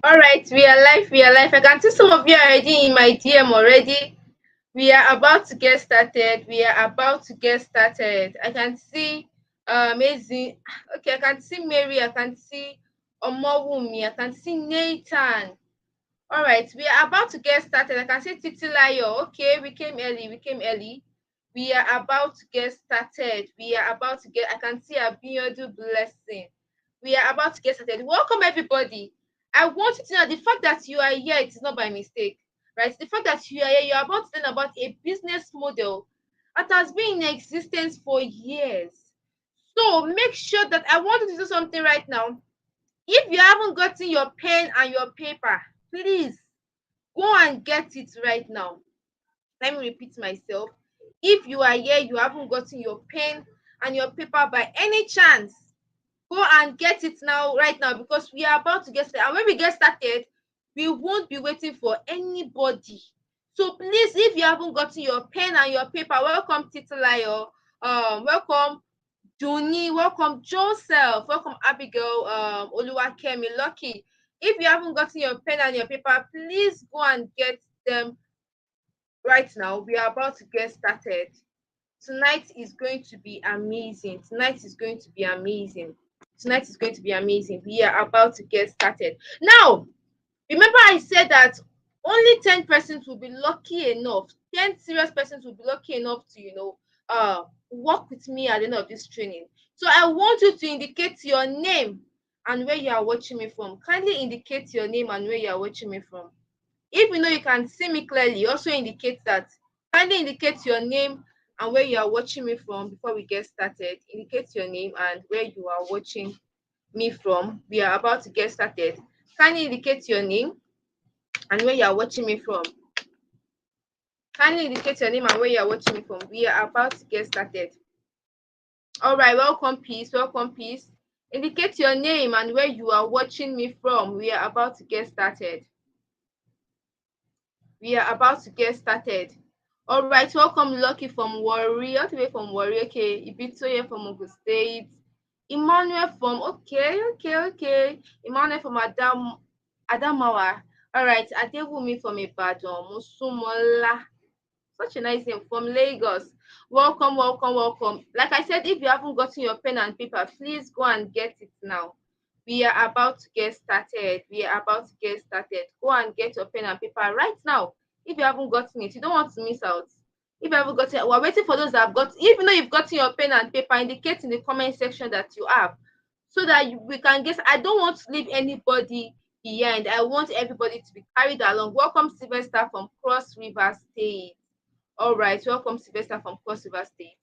All right, we are live. We are live. I can see some of you are already in my DM already. We are about to get started. We are about to get started. I can see amazing. Okay, I can see Mary. I can see Omowumi. I can see Nathan. All right, we are about to get started. I can see Titilayo. Okay, we came early. We came early. We are about to get started. We are about to get. I can see Abiodu Blessing. We are about to get started. Welcome, everybody. I want you to know the fact that you are here, it is not by mistake, right? The fact that you are here, you are about to learn about a business model that has been in existence for years. So make sure that I want you to do something right now. If you haven't gotten your pen and your paper, please go and get it right now. Let me repeat myself. If you are here, you haven't gotten your pen and your paper by any chance, go and get it now, right now, because we are about to get started. And when we get started, we won't be waiting for anybody. So please, if you haven't gotten your pen and your paper, welcome Titilayo, welcome Juni, welcome Joseph, welcome Abigail, Oluwakemi, Lucky. If you haven't gotten your pen and your paper, please go and get them right now. We are about to get started. Tonight is going to be amazing. Tonight is going to be amazing. Tonight is going to be amazing. We are about to get started. Now, remember I said that only 10 persons will be lucky enough, 10 serious persons will be lucky enough to, work with me at the end of this training. So I want you to indicate your name and where you are watching me from. Kindly indicate your name and where you are watching me from. If you know you can see me clearly, also indicate that. Kindly indicate your name and where you are watching me from before we get started. Indicate your name and where you are watching me from. We are about to get started. Kindly indicate your name and where you are watching me from. Kindly indicate your name and where you are watching me from. We are about to get started. All right, welcome, peace. Welcome, peace. Indicate your name and where you are watching me from. We are about to get started. We are about to get started. All right, welcome Lucky from Warri, all the way from Warri. Okay, Ibitoye from Ogun State. Emmanuel from okay. Emmanuel from Adamawa. All right, Adewumi from Ibadan. Musumola, such a nice name, from Lagos. Welcome, welcome, welcome. Like I said, if you haven't gotten your pen and paper, please go and get it now. We are about to get started. We are about to get started. Go and get your pen and paper right now. If you haven't gotten it, you don't want to miss out. If you haven't gotten it, we're waiting for those that have got. Even though you've gotten your pen and paper, indicate in the comment section that you have, so that we can guess. I don't want to leave anybody behind. I want everybody to be carried along. Welcome, Sylvester from Cross River State. All right, welcome, Sylvester from Cross River State.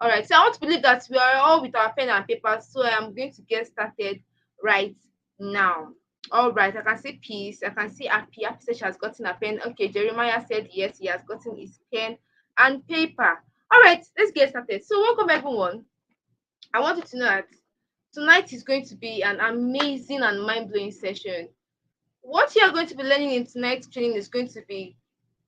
All right, so I want to believe that we are all with our pen and paper, so I am going to get started right now. All right, I can see Peace. I can see Happy. Happy said she has gotten a pen. Okay, Jeremiah said yes, he has gotten his pen and paper. All right, let's get started. So, welcome everyone. I want you to know that tonight is going to be an amazing and mind blowing session. What you are going to be learning in tonight's training is going to be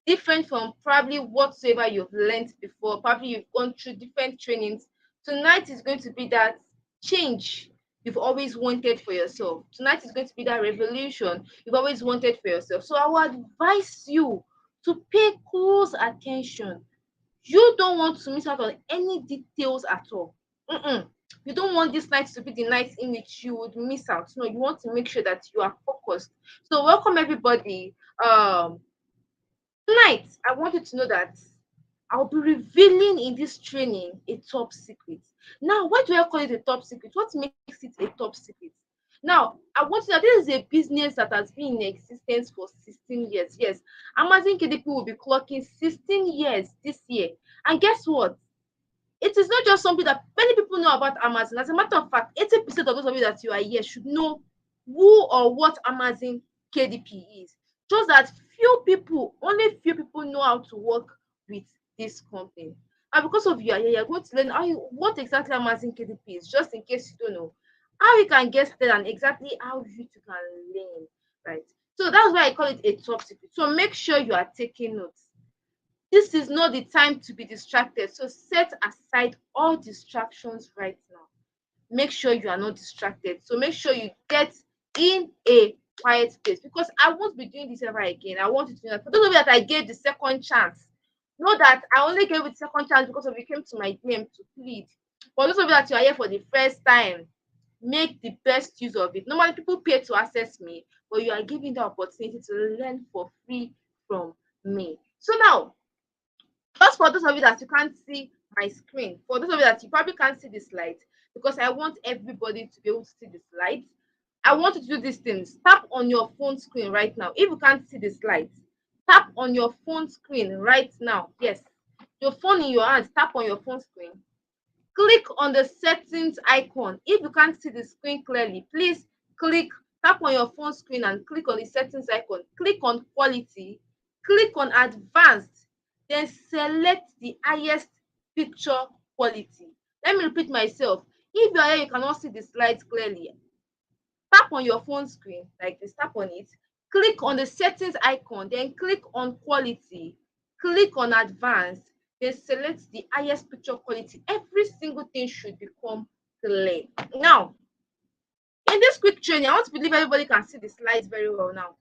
different from probably whatsoever you've learned before. Probably you've gone through different trainings. Tonight is going to be that change you've always wanted for yourself. Tonight is going to be that revolution you've always wanted for yourself. So I would advise you to pay close attention. You don't want to miss out on any details at all. You don't want this night to be the night in which you would miss out. No, you want to make sure that you are focused. So welcome everybody. Tonight, I want you to know that I'll be revealing in this training a top secret. Now, why do I call it a top secret? What makes it a top secret? Now, I want you to know this is a business that has been in existence for 16 years. Yes, Amazon KDP will be clocking 16 years this year. And guess what? It is not just something that many people know about Amazon. As a matter of fact, 80% of those of you that you are here should know who or what Amazon KDP is. Just that only few people know how to work with this company. And because of you are here, you're going to learn what exactly Amazon KDP is, just in case you don't know. How you can get started and exactly how you two can learn. Right. So that's why I call it a top secret. So make sure you are taking notes. This is not the time to be distracted. So set aside all distractions right now. Make sure you are not distracted. So make sure you get in a quiet place because I won't be doing this ever again. I want you to know that for those of you that I gave the second chance, know that I only gave it second chance because of you came to my DM to plead. For those of you that you are here for the first time, make the best use of it. Normally, people pay to access me, but you are giving the opportunity to learn for free from me. So now, just for those of you that you can't see my screen, for those of you that you probably can't see the slides, because I want everybody to be able to see the slides, I want you to do these things. Tap on your phone screen right now. If you can't see the slides, tap on your phone screen right now. Yes, your phone in your hands, tap on your phone screen. Click on the settings icon. If you can't see the screen clearly, please tap on your phone screen and click on the settings icon. Click on quality, click on advanced, then select the highest picture quality. Let me repeat myself. If you are here, you cannot see the slides clearly. Tap on your phone screen like this, tap on it, click on the settings icon, then click on quality, click on advanced, then select the highest picture quality. Every single thing should become clear. Now, in this quick training, I want to believe everybody can see the slides very well now.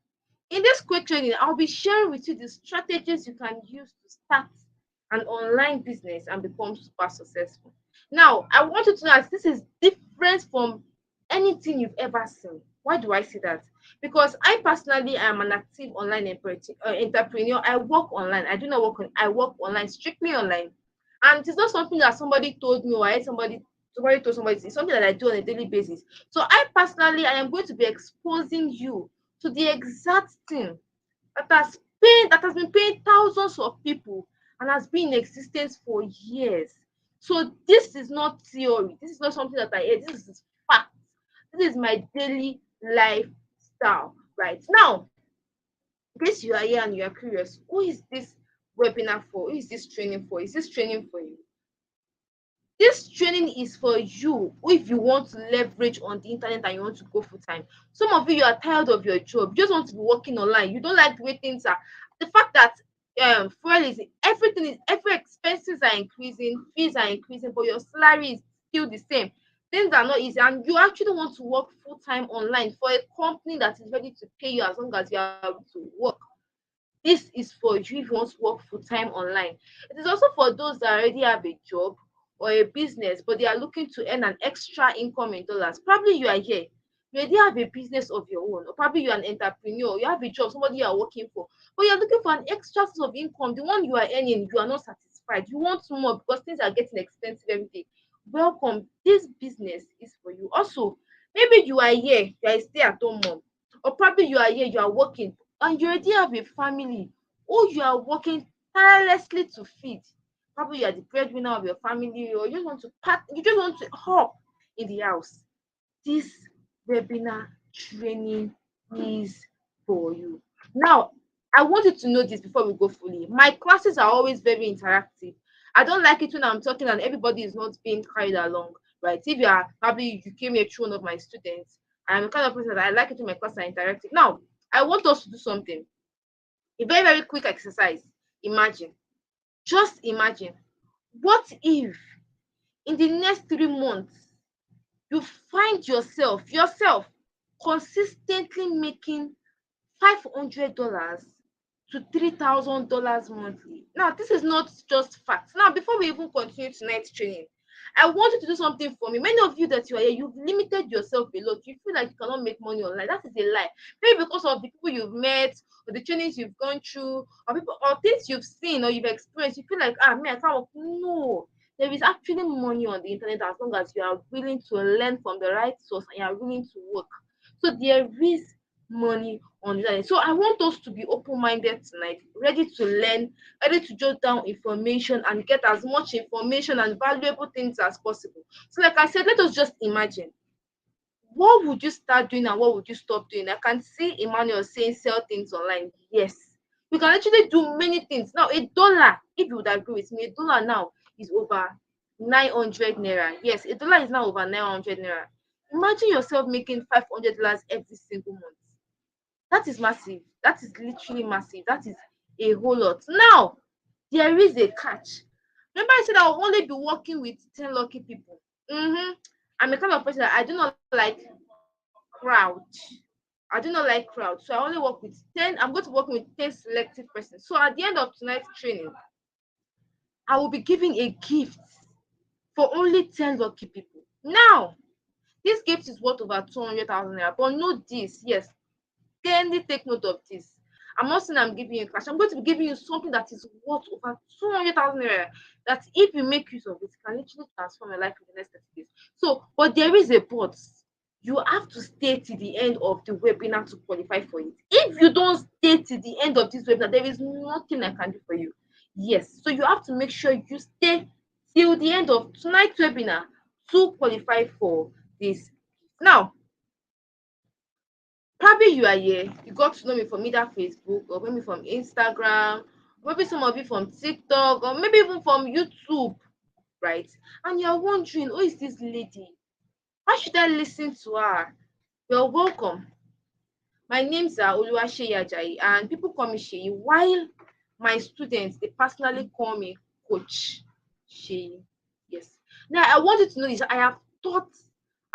In this quick training, I'll be sharing with you the strategies you can use to start an online business and become super successful. Now, I want you to know that this is different from anything you've ever seen. Why do I say that? Because I personally am an active online entrepreneur. I work online. I do not work on. I work online, strictly online, and it's not something that somebody told me or I somebody told somebody. It's something that I do on a daily basis. So I am going to be exposing you to the exact thing that has been paying thousands of people and has been in existence for years. So this is not theory. This is not something that I hear. This is fact. This is my daily lifestyle. Right now, in case you are here and you are curious, who is this webinar for? Who is this training for? Is this training for you? This training is for you if you want to leverage on the internet and you want to go full time. Some of you are tired of your job, you just want to be working online. You don't like the way things are. The fact that fuel is every expenses are increasing, fees are increasing, but your salary is still the same. Things are not easy, and you actually want to work full time online for a company that is ready to pay you as long as you are able to work. This is for you if you want to work full time online. It is also for those that already have a job or a business, but they are looking to earn an extra income in dollars. Probably you are here, you already have a business of your own, or probably you're an entrepreneur, you have a job, somebody you are working for, but you're looking for an extra source of income. The one you are earning, you are not satisfied. You want more because things are getting expensive every day. Welcome. This business is for you. Also, maybe you are here, you are a stay-at-home mom, or probably you are here, you are working, and you already have a family who you are working tirelessly to feed. Probably you are the breadwinner of your family, or you just want to help in the house. This webinar training is for you. Now, I want you to know this before we go fully. My classes are always very interactive. I don't like it when I'm talking and everybody is not being carried along, right? If you came here through one of my students, I'm the kind of person that I like it when my classes are interactive. Now, I want us to do something, a very, very quick exercise. Imagine, just imagine, what if in the next 3 months you find yourself consistently making $500 to $3,000 monthly. Now, this is not just facts. Now, before we even continue tonight's training, I want you to do something for me. Many of you that you are here, you've limited yourself a lot. You feel like you cannot make money online. That is a lie. Maybe because of the people you've met, or the trainings you've gone through, or people, or things you've seen or you've experienced. You feel like, man, I can't work. No, there is actually money on the internet as long as you are willing to learn from the right source and you are willing to work. So there is money on the internet. So I want us to be open-minded tonight, ready to learn, ready to jot down information and get as much information and valuable things as possible. So, like I said, let us just imagine, what would you start doing and what would you stop doing? I can see Emmanuel saying sell things online. Yes, we can actually do many things. Now, a dollar, if you would agree with me, a dollar now is over 900 naira. Yes, a dollar is now over 900 naira. Imagine yourself making $500 every single month. That is massive. That is literally massive. That is a whole lot. Now, there is a catch. Remember, I said I'll only be working with 10 lucky people. I'm a kind of person that I do not like crowd. I do not like crowds, so I only work with 10. I'm going to work with 10 selective persons. So at the end of tonight's training, I will be giving a gift for only 10 lucky people. Now, this gift is worth over 200,000 naira. But note this, yes, kindly take note of this. I'm not saying I'm giving you cash. I'm going to be giving you something that is worth over 200,000 naira. That if you make use of it, can literally transform your life in the next 30 days. So, but there is a but. You have to stay to the end of the webinar to qualify for it. If you don't stay to the end of this webinar, there is nothing I can do for you. Yes, so you have to make sure you stay till the end of tonight's webinar to qualify for this. Now, probably you are here, you got to know me from either Facebook or maybe from Instagram, maybe some of you from TikTok, or maybe even from YouTube, right? And you're wondering, who is this lady? Why should I listen to her? Well, welcome. My name's Oluwaseyi Ajayi, and people call me Sheyi, while my students, they personally call me Coach Sheyi. Yes. Now, I want you to know this. I have taught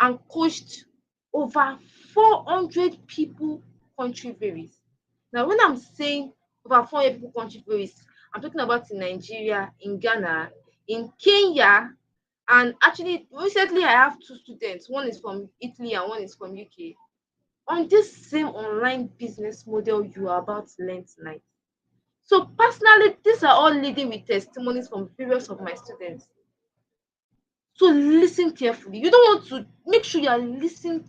and coached over 400 people country varies. Now, when I'm saying over 400 people country varies, I'm talking about in Nigeria, in Ghana, in Kenya, and actually, recently I have two students. One is from Italy and one is from UK on this same online business model you are about to learn tonight. So personally, these are all leading with testimonies from various of my students. So listen carefully. You don't want to make sure you are listening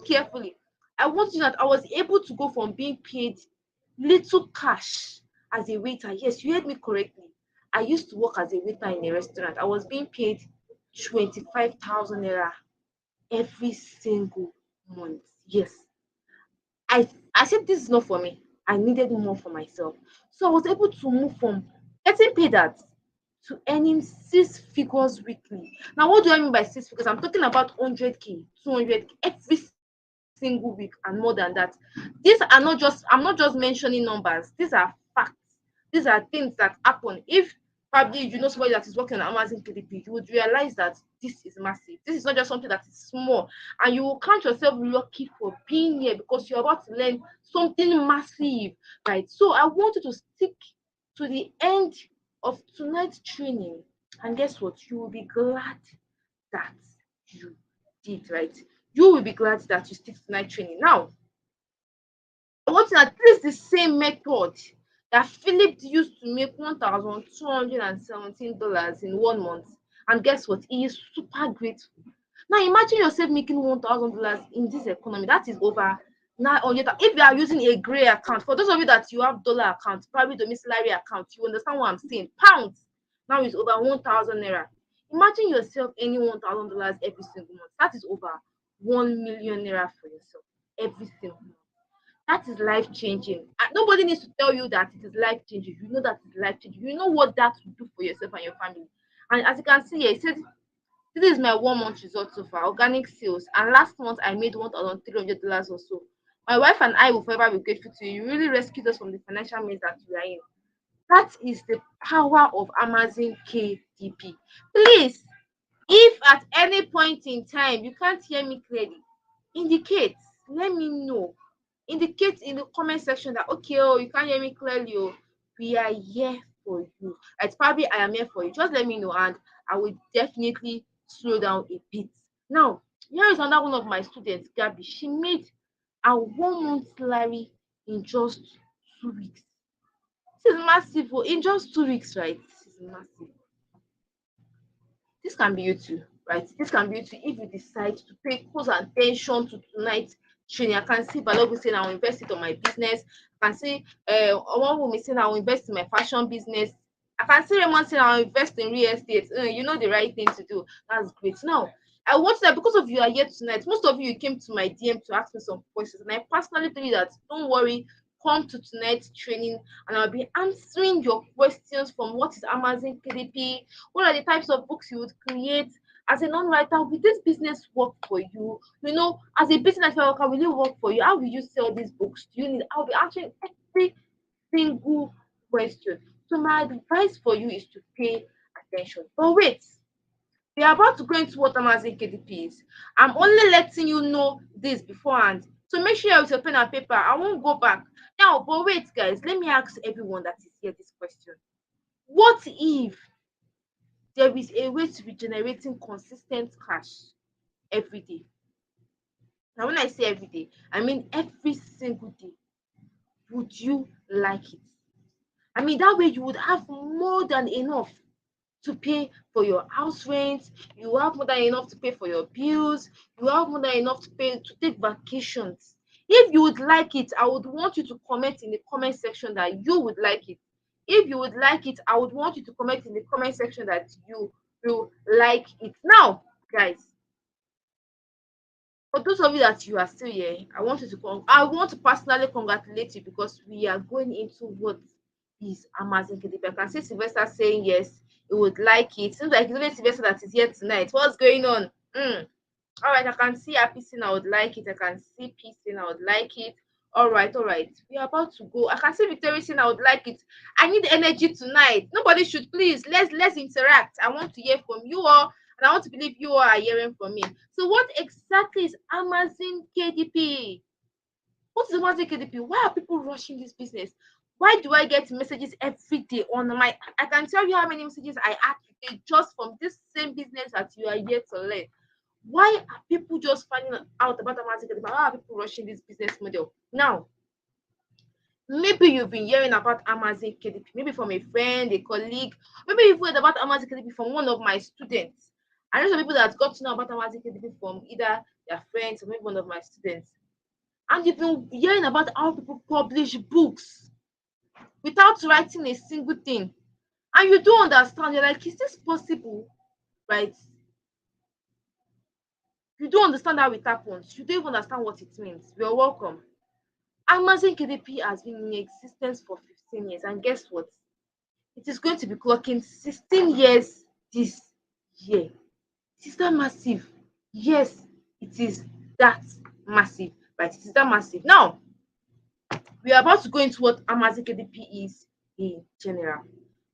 carefully. I want you that I was able to go from being paid little cash as a waiter. Yes, you heard me correctly. I used to work as a waiter in a restaurant. I was being paid 25,000 naira every single month. Yes, I said this is not for me. I needed more for myself. So I was able to move from getting paid that to earning 6 figures weekly. Now, what do I mean by 6 figures? I'm talking about 100K, 200K every single week and more than that. These are not just, I'm not just mentioning numbers. These are facts. These are things that happen. If probably you know somebody that is working on Amazon KDP, you would realize that this is massive. This is not just something that is small, and you will count yourself lucky for being here because you're about to learn something massive, right? So I want you to stick to the end of tonight's training, and guess what? You will be glad that you did, right? You will be glad that you stick to night training. Now, I want to at least the same method that Philip used to make $1,217 in 1 month. And guess what? He is super grateful. Now imagine yourself making $1,000 in this economy. That is over 900. If you are using a gray account, for those of you that you have dollar account, probably domiciliary account, you understand what I'm saying. Pounds now is over 1,000 naira. Imagine yourself earning $1,000 every single month. That is over 1 million naira for yourself every single month. That is life changing. Nobody needs to tell you that it is life changing. You know that it's life changing. You know what that will do for yourself and your family. And as you can see here, it said this is my 1 month result so far, organic sales. And last month I made $1,300 or so. My wife and I will forever be grateful to you. You really rescued us from the financial maze that we are in. That is the power of Amazon KDP. Please, if at any point in time you can't hear me clearly, indicate, let me know. Indicate in the comment section that okay, oh, you can't hear me clearly. Oh, we are here for you. It's probably I am here for you. Just let me know, and I will definitely slow down a bit. Now, here is another one of my students, Gabby. She made a 1 month salary in just 2 weeks. This is massive. Oh, in just 2 weeks, right? This is massive. This can be you too, right? This can be you too if you decide to pay close attention to tonight's training. I can see Balogun saying I'll invest it on my business. I can see one woman saying I'll invest in my fashion business. I can see Raymond saying I'll invest in real estate. You know the right thing to do. That's great. Now, I want that because of you are here tonight. Most of you came to my DM to ask me some questions, and I personally tell you that don't worry, come to tonight's training, and I'll be answering your questions from what is Amazon KDP, what are the types of books you would create as a non-writer. Will this business work for you? You know, as a business worker, will it work for you? How will you sell these books? Do you need? I'll be answering every single question. So my advice for you is to pay attention. But wait, we are about to go into what Amazon KDP is. I'm only letting you know this beforehand So make sure you're with your pen and paper. I won't go back. Now, but wait, guys, let me ask everyone that is here this question. What if there is a way to be generating consistent cash every day? Now, when I say every day, I mean every single day. Would you like it? I mean, that way you would have more than enough to pay for your house rent. You have more than enough to pay for your bills. You have more than enough to pay to take vacations. If you would like it, I would want you to comment in the comment section that you would like it. If you would like it, I would want you to comment in the comment section that you will like it. Now, guys, for those of you that you are still here, I want to personally congratulate you because we are going into what is Amazon KDP. I can see Sylvester saying yes, he would like it. Seems like it's only Sylvester that is here tonight. What's going on? All right, I can see Happy saying I would like it. I can see Peace saying I would like it. All right, all right. We are about to go. I can see Victoria saying I would like it. I need energy tonight. Nobody should please. Let's interact. I want to hear from you all, and I want to believe you all are hearing from me. So, what exactly is Amazon KDP? What is Amazon KDP? Why are people rushing this business? Why do I get messages every day on my? I can tell you how many messages I had today just from this same business that you are here to learn. Why are people just finding out about Amazon KDP? Why are people rushing this business model? Now, maybe you've been hearing about Amazon KDP, maybe from a friend, a colleague, maybe you've heard about Amazon KDP from one of my students. I know some people that got to know about Amazon KDP from either their friends or maybe one of my students. And you've been hearing about how people publish books without writing a single thing. And you don't understand. You're like, is this possible? Right? You don't understand how it happens. You don't even understand what it means. You're welcome. Amazon KDP has been in existence for 15 years. And guess what? It is going to be clocking 16 years this year. It is that massive. Yes, it is that massive. Right? It is that massive. Now, we are about to go into what Amazon KDP is in general.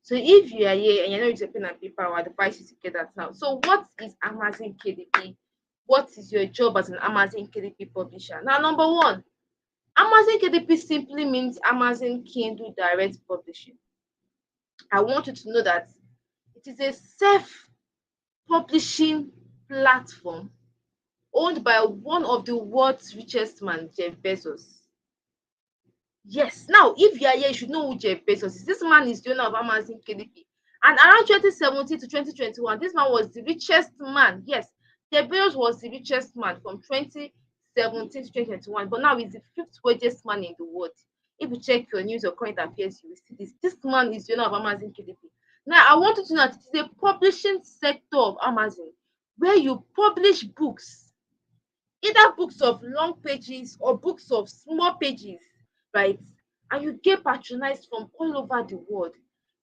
So if you are here and you're not using pen and paper, I would advise you to get that now. So what is Amazon KDP? What is your job as an Amazon KDP publisher? Now, number one, Amazon KDP simply means Amazon Kindle Direct Publishing. I want you to know that it is a self-publishing platform owned by one of the world's richest man, Jeff Bezos. Yes. Now, if you are here, you should know who Jeff Bezos is. This man is the owner of Amazon KDP. And around 2017 to 2021, this man was the richest man. Yes, Jeff Bezos was the richest man from 2017 to 2021. But now he's the fifth richest man in the world. If you check your news or current affairs, you will see this. This man is the owner of Amazon KDP. Now, I want you to know that it is a publishing sector of Amazon where you publish books, either books of long pages or books of small pages, right? And you get patronized from all over the world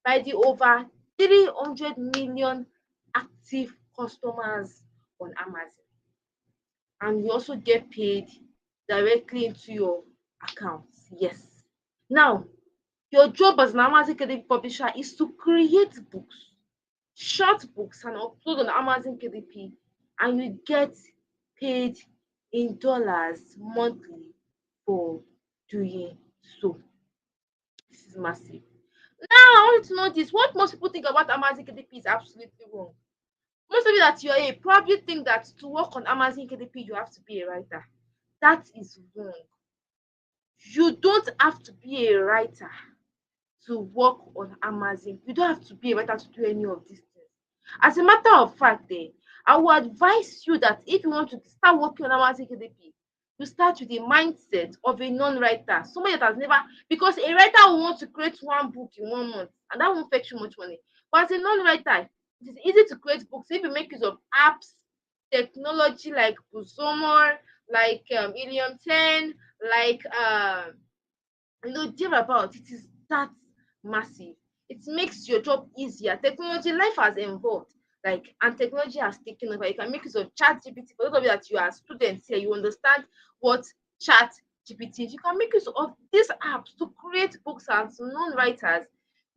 by the over 300 million active customers on Amazon. And you also get paid directly into your accounts. Yes. Now, your job as an Amazon KDP publisher is to create books, short books, and upload on Amazon KDP, and you get paid in dollars monthly for doing so. This is massive. Now, I want to know this. What most people think about Amazon KDP is absolutely wrong. Most of you that you're here probably think that to work on Amazon KDP, you have to be a writer. That is wrong. You don't have to be a writer to work on Amazon. You don't have to be a writer to do any of these things. As a matter of fact, I would advise you that if you want to start working on Amazon KDP, you start with the mindset of a non-writer, somebody that has never, because a writer will want to create one book in 1 month, and that won't fetch you much money. But as a non-writer, it is easy to create books if you make use of apps, technology like Buzomer, like Ilium 10, like thereabout. It is that massive. It makes your job easier. Technology, life has evolved, and technology has taken over. You can make use of chat GPT. For those of you that you are students here, you understand what chat GPT is. You can make use of these apps to create books as non-writers.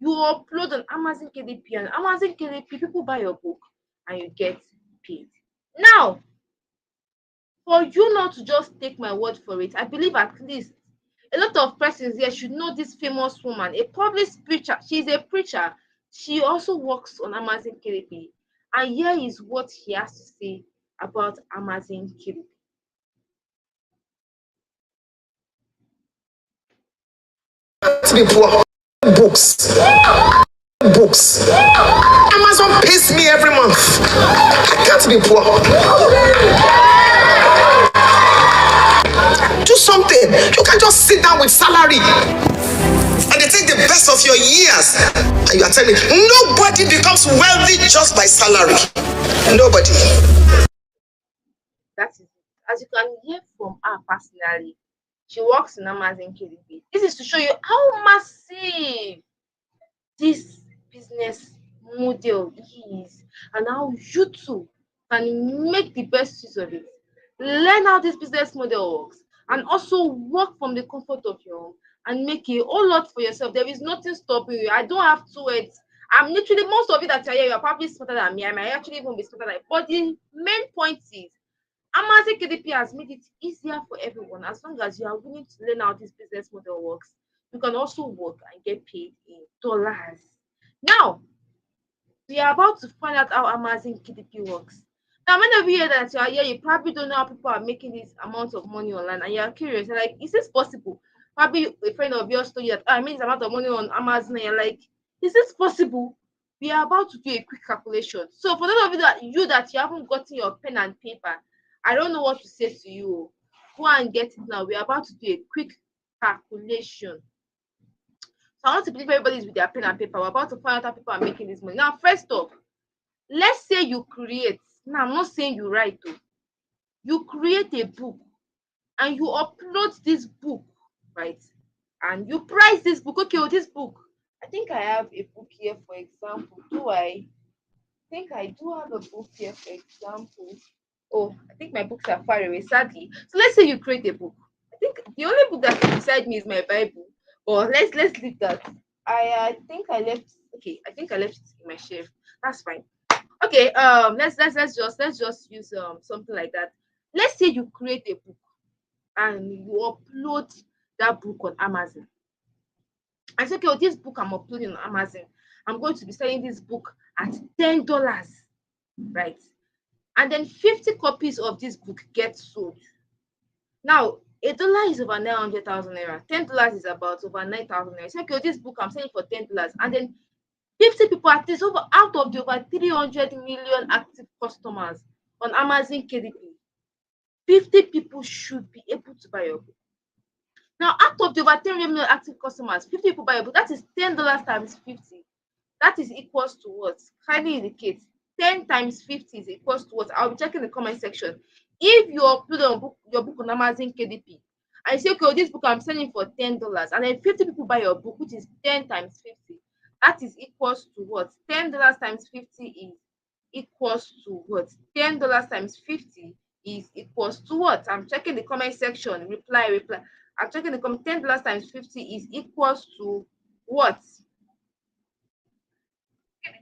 You upload on Amazon KDP, and Amazon KDP, people buy your book and you get paid. Now, For you not to just take my word for it, I believe at least a lot of persons here should know this famous woman, a public preacher. She's a preacher. She also works on Amazon KDP. And here is what he has to say about Amazon KDP. To be poor. Books. Amazon pays me every month. I can't be poor. Do something. You can't just sit down with salary. And they take the best of your years. And you are telling me, nobody becomes wealthy just by salary. Nobody. That is it. As you can hear from her personally, she works in Amazon KDP. This is to show you how massive this business model is and how you too can make the best use of it. Learn how this business model works and also work from the comfort of your home and make a whole lot for yourself. There is nothing stopping you. I don't have to wait. I'm literally, most of it that you are probably smarter than me. I might actually even be smarter than you. But the main point is Amazon KDP has made it easier for everyone as long as you are willing to learn how this business model works. You can also work and get paid in dollars. Now, we are about to find out how Amazon KDP works. Now, many of you hear that you are here, you probably don't know how people are making this amount of money online, and you are curious. You're like, is this possible? Probably a friend of yours told you that I made this amount of money on Amazon, and you're like, is this possible? We are about to do a quick calculation. So, for those of you that you haven't gotten your pen and paper, I don't know what to say to you. Go and get it now. We are about to do a quick calculation. So I want to believe everybody's with their pen and paper. We're about to find out how people are making this money. Now, first off, let's say you create. Now, I'm not saying you write though. You create a book and you upload this book, right? And you price this book. Okay, well, this book. I think I have a book here, for example. Do I? Think I do have a book here, for example. Oh, I think my books are far away, sadly. So let's say you create a book. I think the only book that's beside me is my Bible. But let's leave that. I think I left. Okay, I think I left it in my shelf. That's fine. Okay. Let's just use something like that. Let's say you create a book and you upload that book on Amazon. I say, okay, well, this book I'm uploading on Amazon. I'm going to be selling this book at $10, right? And then 50 copies of this book get sold. Now, $1 is over 900,000 naira. $10 is about over 9,000 naira. So, okay, this book I'm selling for $10, and then 50 people, at least over out of the over 300 million active customers on Amazon KDP, 50 people should be able to buy your book. Now, out of the over 300 million active customers, 50 people buy your book. That is $10 times 50. That is equals to what? Kindly indicate. 10 times 50 is equals to what? I'll be checking the comment section. If you upload your book on Amazon KDP, I say, okay, this book I'm selling for $10, and then 50 people buy your book, which is 10 times 50. That is equals to what? $10 times 50 is equals to what? $10 times 50 is equals to what? I'm checking the comment section. Reply. I'm checking the comment. $10 times 50 is equals to what?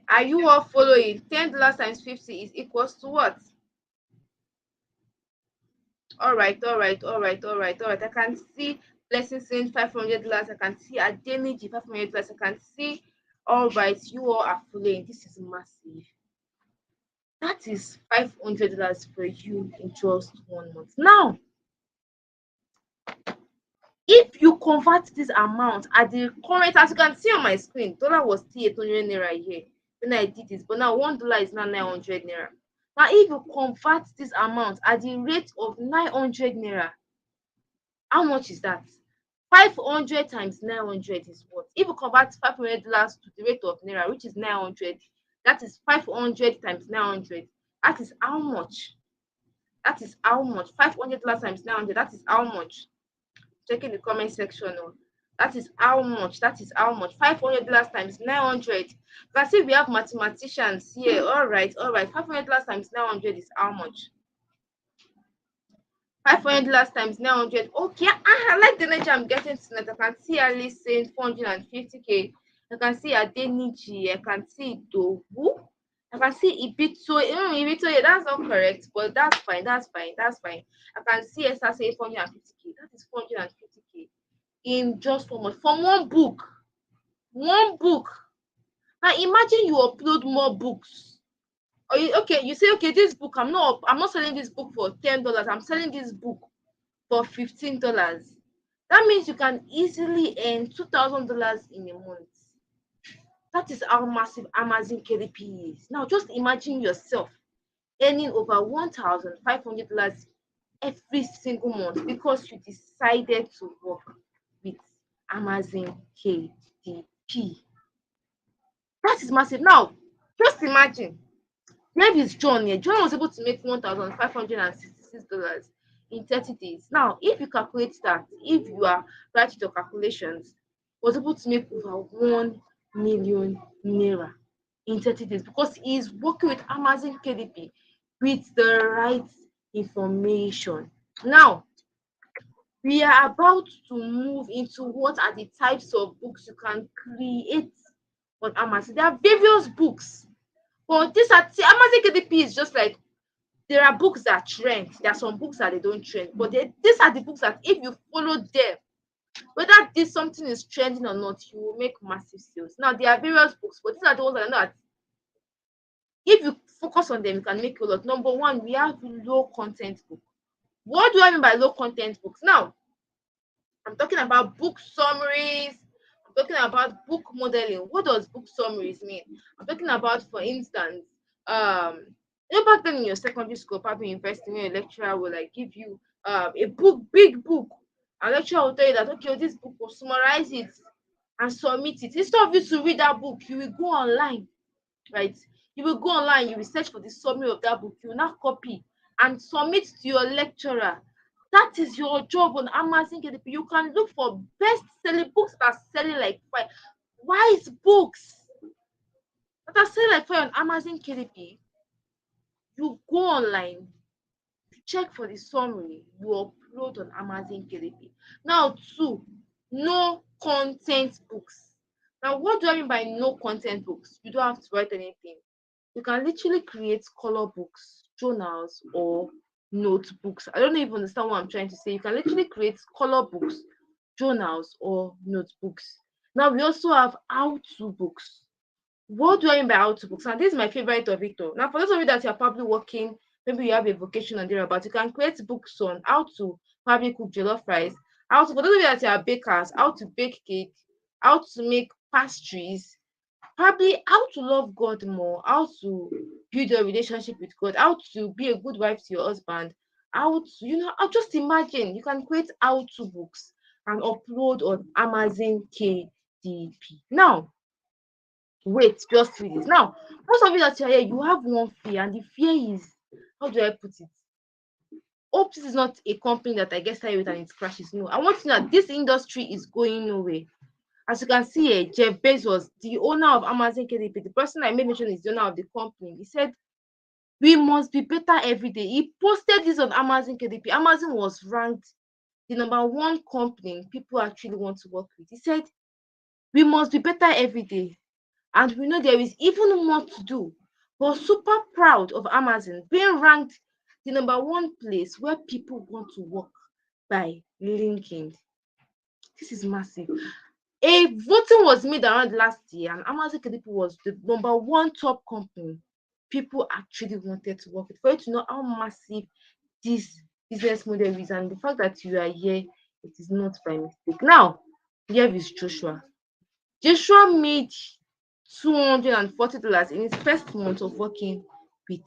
Are you all following? $10 times 50 is equals to what? All right. I can see Blessing saying $500. I can see Adeniji $500. I can see. All right, you all are following. This is massive. That is $500 for you in just 1 month. Now, if you convert this amount at the current, as you can see on my screen, dollar was still 800 naira here when I did this, but now $1 is now 900 naira. Now, if you convert this amount at the rate of 900 naira, how much is that? 500 times 900 is what? If you convert $500 to the rate of naira, which is 900, that is 500 times 900. That is how much? That is how much? $500 times 900. That is how much? Checking the comment section. Oh, that is how much? That is how much? $500 times 900. Let's see, we have mathematicians here. All right. $500 times 900 is how much? $500 times 900. Okay, I like the nature I'm getting tonight. I can see Alice saying 450k. I can see Adeniji. I can see Dovu. I can see Ibito, yeah, that's not correct, but that's fine, that's fine. I can see Esther say 450k. That is 450k in just 1 month from one book. One book. Now imagine you upload more books. Or you say, okay, this book, I'm not selling this book for $10. I'm selling this book for $15. That means you can easily earn $2,000 in a month. That is how massive Amazon KDP is. Now just imagine yourself earning over $1,500 every single month because you decided to work with Amazon KDP. That is massive. Now, just imagine, here is John here. John was able to make $1,566 in 30 days. Now, if you calculate that, if you are right with your calculations, was able to make over 1 million naira in 30 days because he is working with Amazon KDP with the right information. Now, we are about to move into what are the types of books you can create on Amazon. There are various books, but Amazon KDP is just like there are books that trend. There are some books that they don't trend, but these are the books that if you follow them, whether this something is trending or not, you will make massive sales. Now there are various books, but these are the ones that I know that if you focus on them, you can make a lot. Number one, we have low content book. What do I mean by low content books? Now, I'm talking about book summaries. I'm talking about book modeling. What does book summaries mean? I'm talking about, for instance, um, back then in your secondary school, probably university, where a lecturer will like give you a book, big book. A lecturer will tell you that okay, this book will summarize it and submit it. Instead of you to read that book, you will go online, right? You will go online, you will search for the summary of that book, you will now copy and submit to your lecturer. That is your job on Amazon KDP. You can look for best-selling books that are selling like fire. Wise books that are selling like fire on Amazon KDP. You go online, check for the summary, you upload on Amazon KDP. Now, two, no content books. Now, what do I mean by no content books? You don't have to write anything. You can literally create color books, journals, or notebooks. I don't even understand what I'm trying to say. You can literally create color books, journals, or notebooks. Now we also have how-to books. What do I mean by how-to books? And this is my favorite of it all. Now, for those of you that are probably working, maybe you have a vocation on there, but you can create books on how to probably cook jollof rice, how to, for those of you that are bakers, how to bake cake, how to make pastries, probably how to love God more, how to build your relationship with God, how to be a good wife to your husband, how to, I'll just imagine you can create how-to books and upload on Amazon KDP. Now, wait, just read this. Now, most of you that are here, you have one fear, and the fear is, how do I put it? Hope this is not a company that I get started with and it crashes. No, I want to know that this industry is going nowhere. As you can see here, Jeff Bezos, the owner of Amazon KDP, the person I made mention is the owner of the company. He said, we must be better every day. He posted this on Amazon KDP. Amazon was ranked the number one company people actually want to work with. He said, we must be better every day. And we know there is even more to do. We're super proud of Amazon being ranked the number one place where people want to work by LinkedIn. This is massive. A voting was made around last year, and Amazon KDP was the number one top company people actually wanted to work with. For you to know how massive this business model is, and the fact that you are here, it is not by mistake. Now, here is Joshua. Joshua made $240 in his first month of working with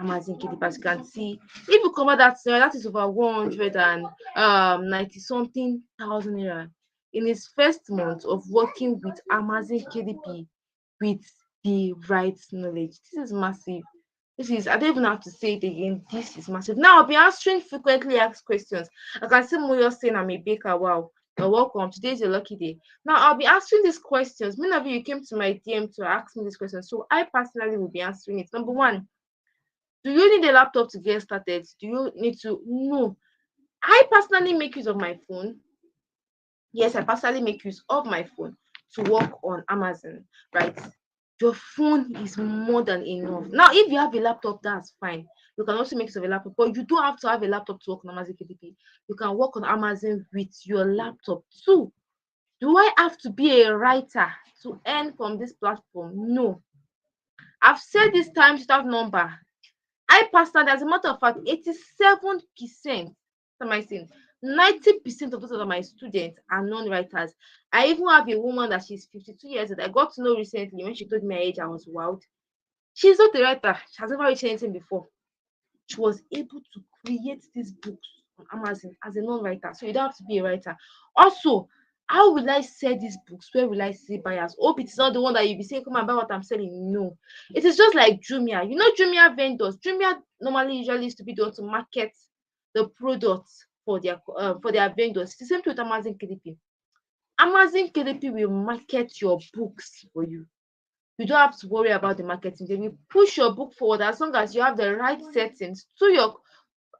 Amazon KDP. As you can see, if you cover that, that is over 190 something thousand naira in his first month of working with Amazon KDP with the right knowledge. This is massive. I don't even have to say it again. This is massive. Now, I'll be answering frequently asked questions. I can see Moyo saying I'm a baker. Wow. You're welcome. Today is a lucky day. Now, I'll be answering these questions. Many of you came to my DM to ask me these questions. So, I personally will be answering it. Number one, do you need a laptop to get started? Do you need to? No. I personally make use of my phone. Yes, I personally make use of my phone to work on Amazon, right? Your phone is more than enough. Now, if you have a laptop, that's fine. You can also make use of a laptop, but you don't have to have a laptop to work on Amazon KDP. You can work on Amazon with your laptop too. Do I have to be a writer to earn from this platform? No. I've said this times without number. I personally, as a matter of fact, 87%, what am I saying? 90% of those of my students are non-writers. I even have a woman that she's 52 years old. I got to know recently when she told me her age, I was wild. She's not a writer. She has never written anything before. She was able to create these books on Amazon as a non-writer. So you don't have to be a writer. Also, how will I sell these books? Where will I see buyers? Hope it's not the one that you'll be saying, come and buy what I'm selling. No. It is just like Jumia. You know Jumia vendors. Jumia normally usually used to be the one to market the products for their vendors. It's the same thing with Amazon KDP. Amazon KDP will market your books for you. You don't have to worry about the marketing. They will push your book forward as long as you have the right settings to your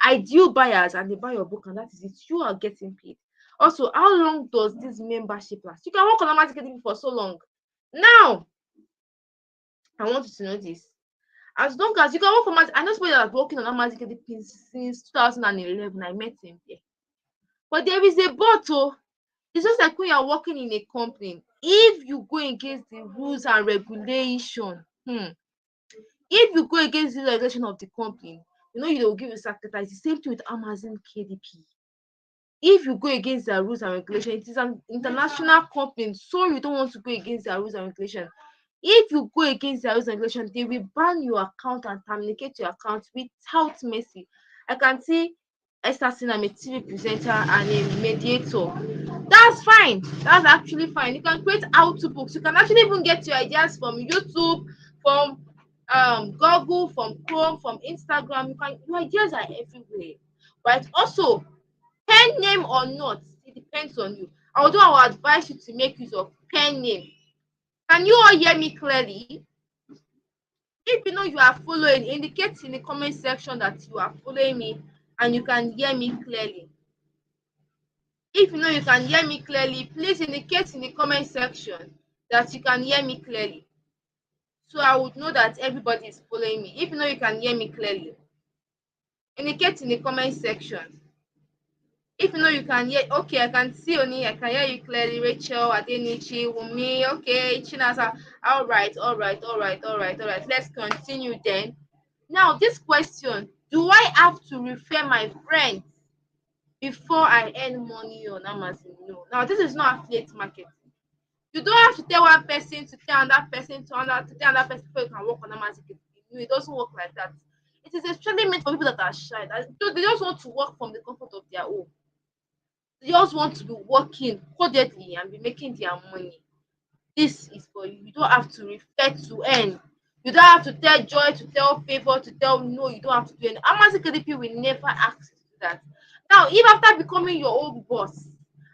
ideal buyers and they buy your book, and that is it. You are getting paid. Also, how long does this membership last? You can work on Amazon KDP for so long. Now, I want you to know this. As long as you can work on Amazon, I know somebody that's working on Amazon KDP since 2011. I met him there. But there is a but. Oh, it's just like when you're working in a company. If you go against the rules and regulation, if you go against the regulation of the company, you know, you will give you sacrifice. The same thing with Amazon KDP. If you go against their rules and regulation, it is an international company, so you don't want to go against their rules and regulation. If you go against their rules and regulation, they will ban your account and terminate your account without mercy. I can see Esther saying I'm a TV presenter and a mediator. That's fine. That's actually fine. You can create how-to books. You can actually even get your ideas from YouTube, from Google, from Chrome, from Instagram. Your ideas are everywhere, right? Also, pen name or not, it depends on you. Although I will advise you to make use of pen name. Can you all hear me clearly? If you know you are following, indicate in the comment section that you are following me and you can hear me clearly. If you know you can hear me clearly, please indicate in the comment section that you can hear me clearly. So I would know that everybody is following me. If you know you can hear me clearly, indicate in the comment section. If you know you can hear, okay, I can see Oni, I can hear you clearly. Rachel, Adenichi, Wumi, okay, Chinasa. All right. Let's continue then. Now, this question: do I have to refer my friends before I earn money on Amazon? No. Now, this is not affiliate marketing. You don't have to tell one person to tell another person to tell another person before you can work on Amazon. No, it doesn't work like that. It is especially meant for people that are shy. They just want to work from the comfort of their home. They just want to be working codedly and be making their money. This is for you. You don't have to refer to earn. You don't have to tell Joy, to tell Favor, to tell no, you don't have to do any. Amazon KDP will never ask you to do that. Now, if after becoming your own boss,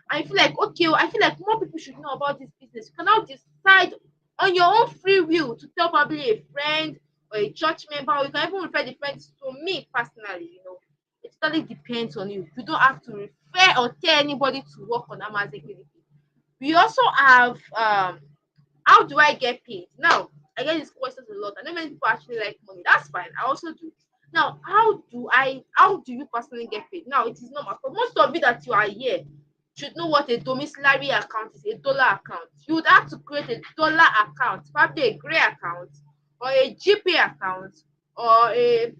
I feel like okay, I feel like more people should know about this business. You can now decide on your own free will to tell probably a friend or a church member, or you can even refer the friends to me personally, it totally depends on you. You don't have to refer or tell anybody to work on Amazon KDP. We also have how do I get paid? Now, I get these questions a lot. I know many people actually like money. That's fine. I also do. Now, how do you personally get paid? Now, it is normal. For most of you that you are here should know what a domiciliary account is, a dollar account. You would have to create a dollar account, probably a gray account or a GP account or a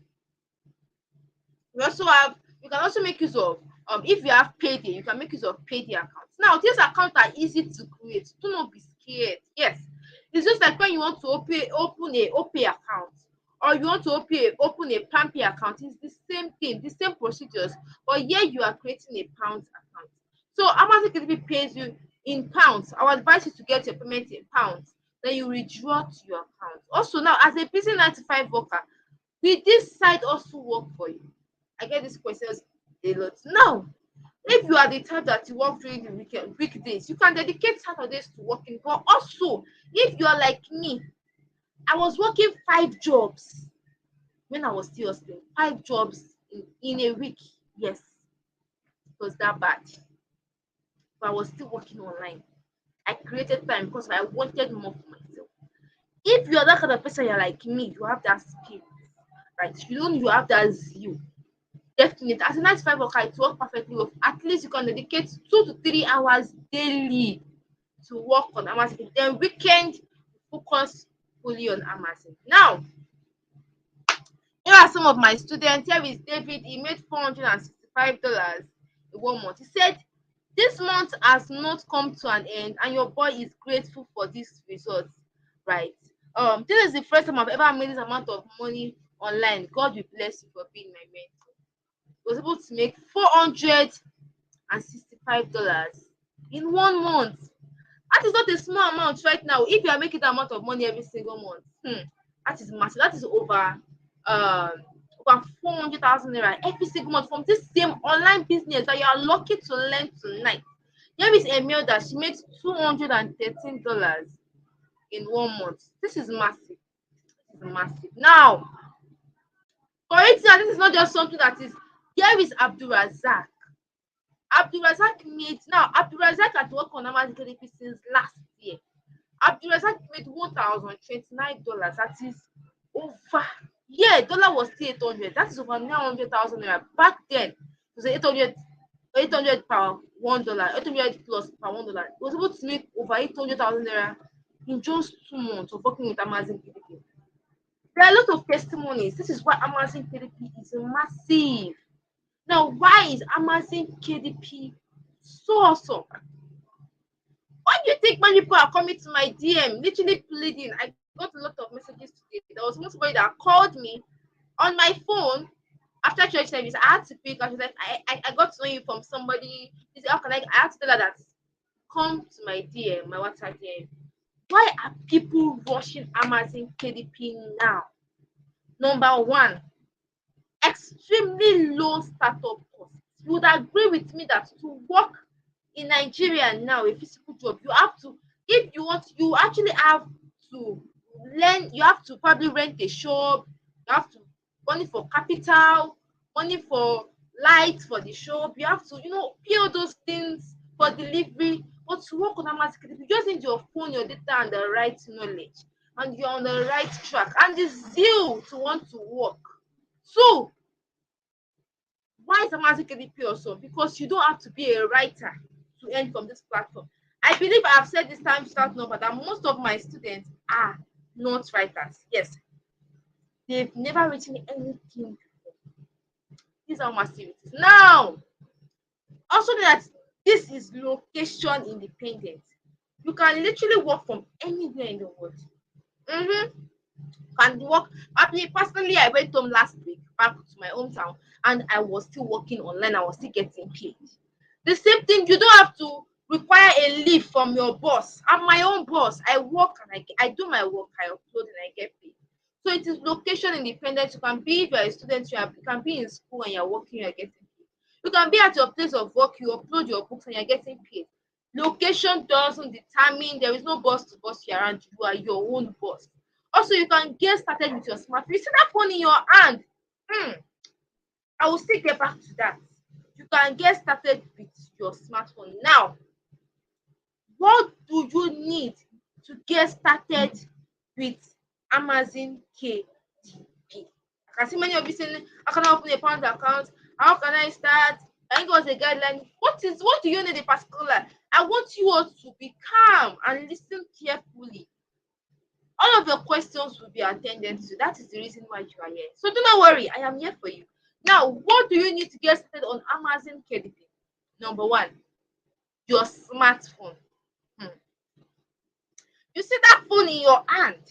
we also have you can also make use of if you have payday, you can make use of payday accounts. Now these accounts are easy to create. Do not be scared. Yes, it's just like when you want to open a OPay account or you want to open a PAMPay account. It's the same thing, the same procedures, but here you are creating a pounds account. So Amazon KDP pays you in pounds. I would advise you to get your payment in pounds, then you withdraw to your account. Also, now as a busy 9 to 5 worker, will this side also work for you? I get these questions a lot. Now, if you are the type that you work during the weekdays, you can dedicate Saturdays to working. But also, if you are like me, I was working 5 jobs when I was still hustling. 5 jobs in a week. Yes, it was that bad. But I was still working online. I created time because I wanted more for myself. If you're that kind of person, you're like me, you have that skill, right? You have that zeal. Definitely, as a 9 to 5 worker, it works perfectly well. At least you can dedicate 2 to 3 hours daily to work on Amazon. Then weekend, focus fully on Amazon. Now, here are some of my students. Here is David. He made $465 in 1 month. He said, "This month has not come to an end, and your boy is grateful for this result." Right. This is the first time I've ever made this amount of money online. God will bless you for being my mentor. I was able to make $465 in 1 month. That is not a small amount right now. If you are making that amount of money every single month, that is massive. That is over 400,000 naira every single month from this same online business that you are lucky to learn tonight. Here is Emil that she makes $213 in 1 month. This is massive. This is massive. Now, for it, this is not just something that is. Here is Abdul Razak. Abdul Razak had worked on Amazon KDP since last year. Abdul Razak made $1,029. That is over. Yeah, dollar was still 800. That is over 900,000 naira. Back then, it was 800 per $1, 800 plus per $1. It was able to make over 800,000 naira in just 2 months of working with Amazon KDP. There are a lot of testimonies. This is why Amazon KDP is massive. Now, why is Amazon KDP so awesome? Why do you think many people are coming to my DM, literally pleading? I got a lot of messages today. There was one somebody that called me on my phone after church service. I had to pick, and she's like, I got to know you from somebody. She said, how can I had to tell her that come to my DM, my WhatsApp DM. Why are people rushing Amazon KDP now? Number one, extremely low startup costs. You would agree with me that to work in Nigeria now, a physical job, you have to, if you want, you actually have to learn, you have to probably rent a shop, you have to money for capital, money for lights for the shop, you have to, pay all those things for delivery. But to work on Amazon, you just need your phone, your data, and the right knowledge, and you're on the right track, and the zeal to want to work. So, why is Amazon KDP also? Because you don't have to be a writer to earn from this platform. I believe I've said this time start number that most of my students are not writers. Yes, they've never written anything before. These are massive it is. Now, also that this is location independent. You can literally work from anywhere in the world. Can work. Personally, I went home last week back to my hometown, and I was still working online. I was still getting paid. The same thing. You don't have to require a leave from your boss. I'm my own boss. I work and I do my work. I upload and I get paid. So it is location independent. You can be, if you're a student, you can be in school and you're working, you're getting paid. You can be at your place of work, you upload your books and you're getting paid. Location doesn't determine. There is no boss to boss you around. You are your own boss. Also, you can get started with your smartphone. You see that phone in your hand? I will still get back to that. You can get started with your smartphone. Now, what do you need to get started with Amazon KDP? I can see many of you saying, how can I open a pound account? How can I start? I think it was a guideline. What do you need in particular? I want you all to be calm and listen carefully. All of your questions will be attended to. That is the reason why you are here. So do not worry, I am here for you. Now, what do you need to get started on Amazon KDP? Number one, your smartphone. You see that phone in your hand?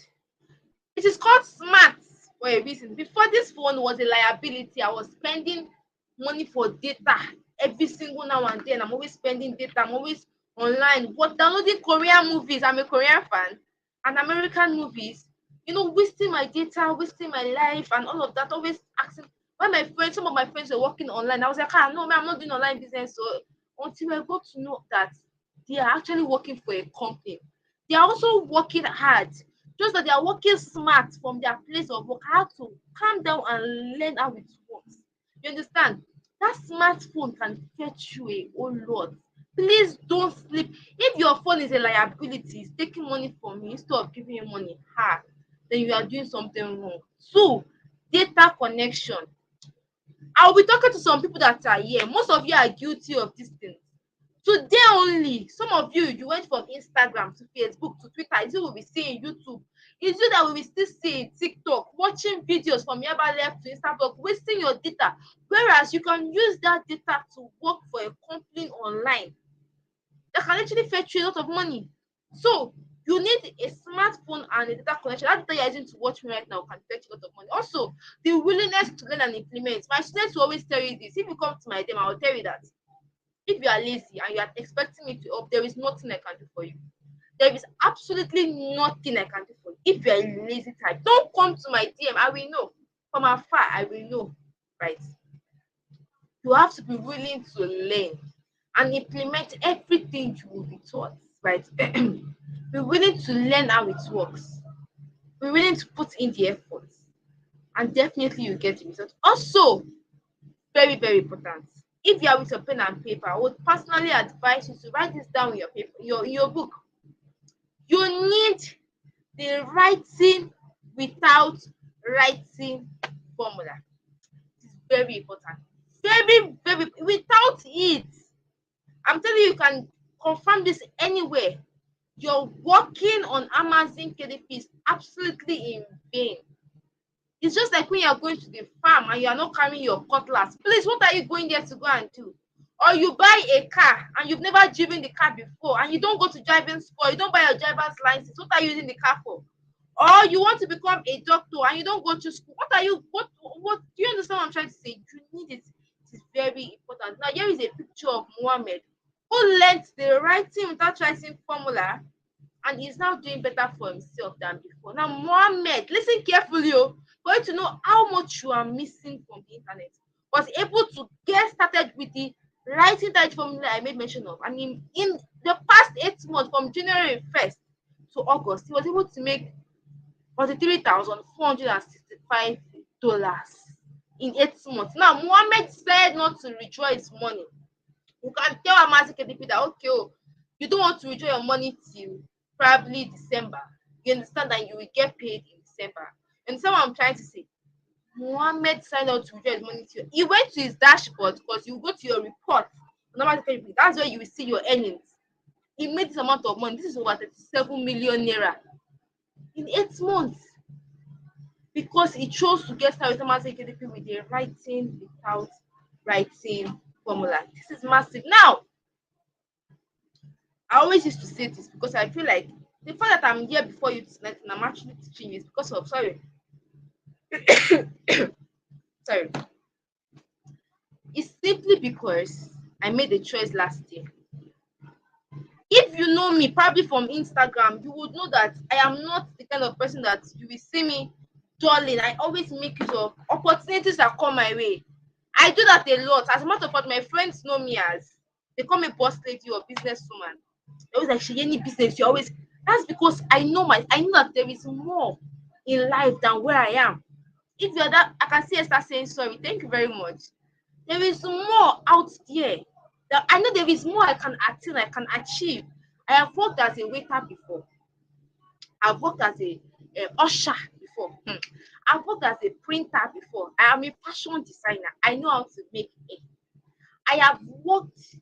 It is called smart for a reason. Before, this phone was a liability. I was spending money for data every single now and then. I'm always spending data. I'm always online. What, downloading Korean movies? I'm a Korean fan. And American movies. Wasting my data, wasting my life, and all of that. Always asking. When some of my friends were working online, I was like, no, man, I'm not doing online business. So until I got to know that they are actually working for a company. They are also working hard. Just that they are working smart from their place of work. I have to calm down and learn how it works. You understand? That smartphone can fetch you a whole lot. Please don't sleep. If your your phone is a liability, it's taking money from you instead of giving you money, then you are doing something wrong. 2, data connection. I'll be talking to some people that are here. Most of you are guilty of these things. Today only, some of you went from Instagram to Facebook to Twitter. Is it will be seeing YouTube? Is it that we will still see TikTok, watching videos from Yaba left to Instagram, wasting your data? Whereas you can use that data to work for a company online that can actually fetch you a lot of money. So you need a smartphone and a data connection. That data you're using to watch me right now can fetch you a lot of money. Also, the willingness to learn and implement. My students will always tell you this. If you come to my dem, I will tell you that if you are lazy and you are expecting me to help, there is nothing I can do for you. There is absolutely nothing I can do for you. If you are a lazy type, don't come to my DM. I will know. From afar, I will know. Right? You have to be willing to learn and implement everything you will be taught. Right? Be willing to learn how it works. Be willing to put in the effort. And definitely you get the result. Also, very, very important. If you are with your pen and paper, I would personally advise you to write this down in your paper, your book. You need the writing without writing formula. It's very important. Very, very without it. I'm telling you, you can confirm this anywhere. You're working on Amazon KDP is absolutely in vain. It's just like when you're going to the farm and you're not carrying your cutlass. Please, what are you going there to go and do? Or you buy a car and you've never driven the car before and you don't go to driving school, you don't buy your driver's license. What are you using the car for? Or you want to become a doctor and you don't go to school. What do you understand what I'm trying to say? You need it. It is very important. Now, here is a picture of Mohammed who learned the writing without writing formula and he's now doing better for himself than before. Now, Mohammed, listen carefully, for you to know how much you are missing from the internet, was able to get started with the writing that formula I made mention of. And in the past 8 months, from January 1st to August, he was able to make $43,465 in 8 months. Now, Mohammed said not to withdraw his money. You can tell Amazon KDP that, okay, you don't want to withdraw your money till probably December. You understand that you will get paid in December. And so what I'm trying to say, Mohammed signed out to withdraw his money to you. He went to his dashboard because you go to your report. That's where you will see your earnings. He made this amount of money. This is over 37 million naira in 8 months because he chose to get started with Amazon KDP with the writing without writing formula. This is massive. Now, I always used to say this because I feel like the fact that I'm here before you tonight and I'm actually teaching you is because of sorry. It's simply because I made a choice last year. If you know me, probably from Instagram, you would know that I am not the kind of person that you will see me dulling. I always make use of opportunities that come my way. I do that a lot. As a matter of fact, my friends know me as, they call me boss lady or businesswoman. They always like, she any business, you always. That's because I know that there is more in life than where I am. If you're that, I can see Esther saying sorry. Thank you very much. There is more out there. That I know there is more I can attain, I can achieve. I have worked as a waiter before. I've worked as a usher before. I've worked as a printer before. I am a fashion designer. I know how to make it. I have worked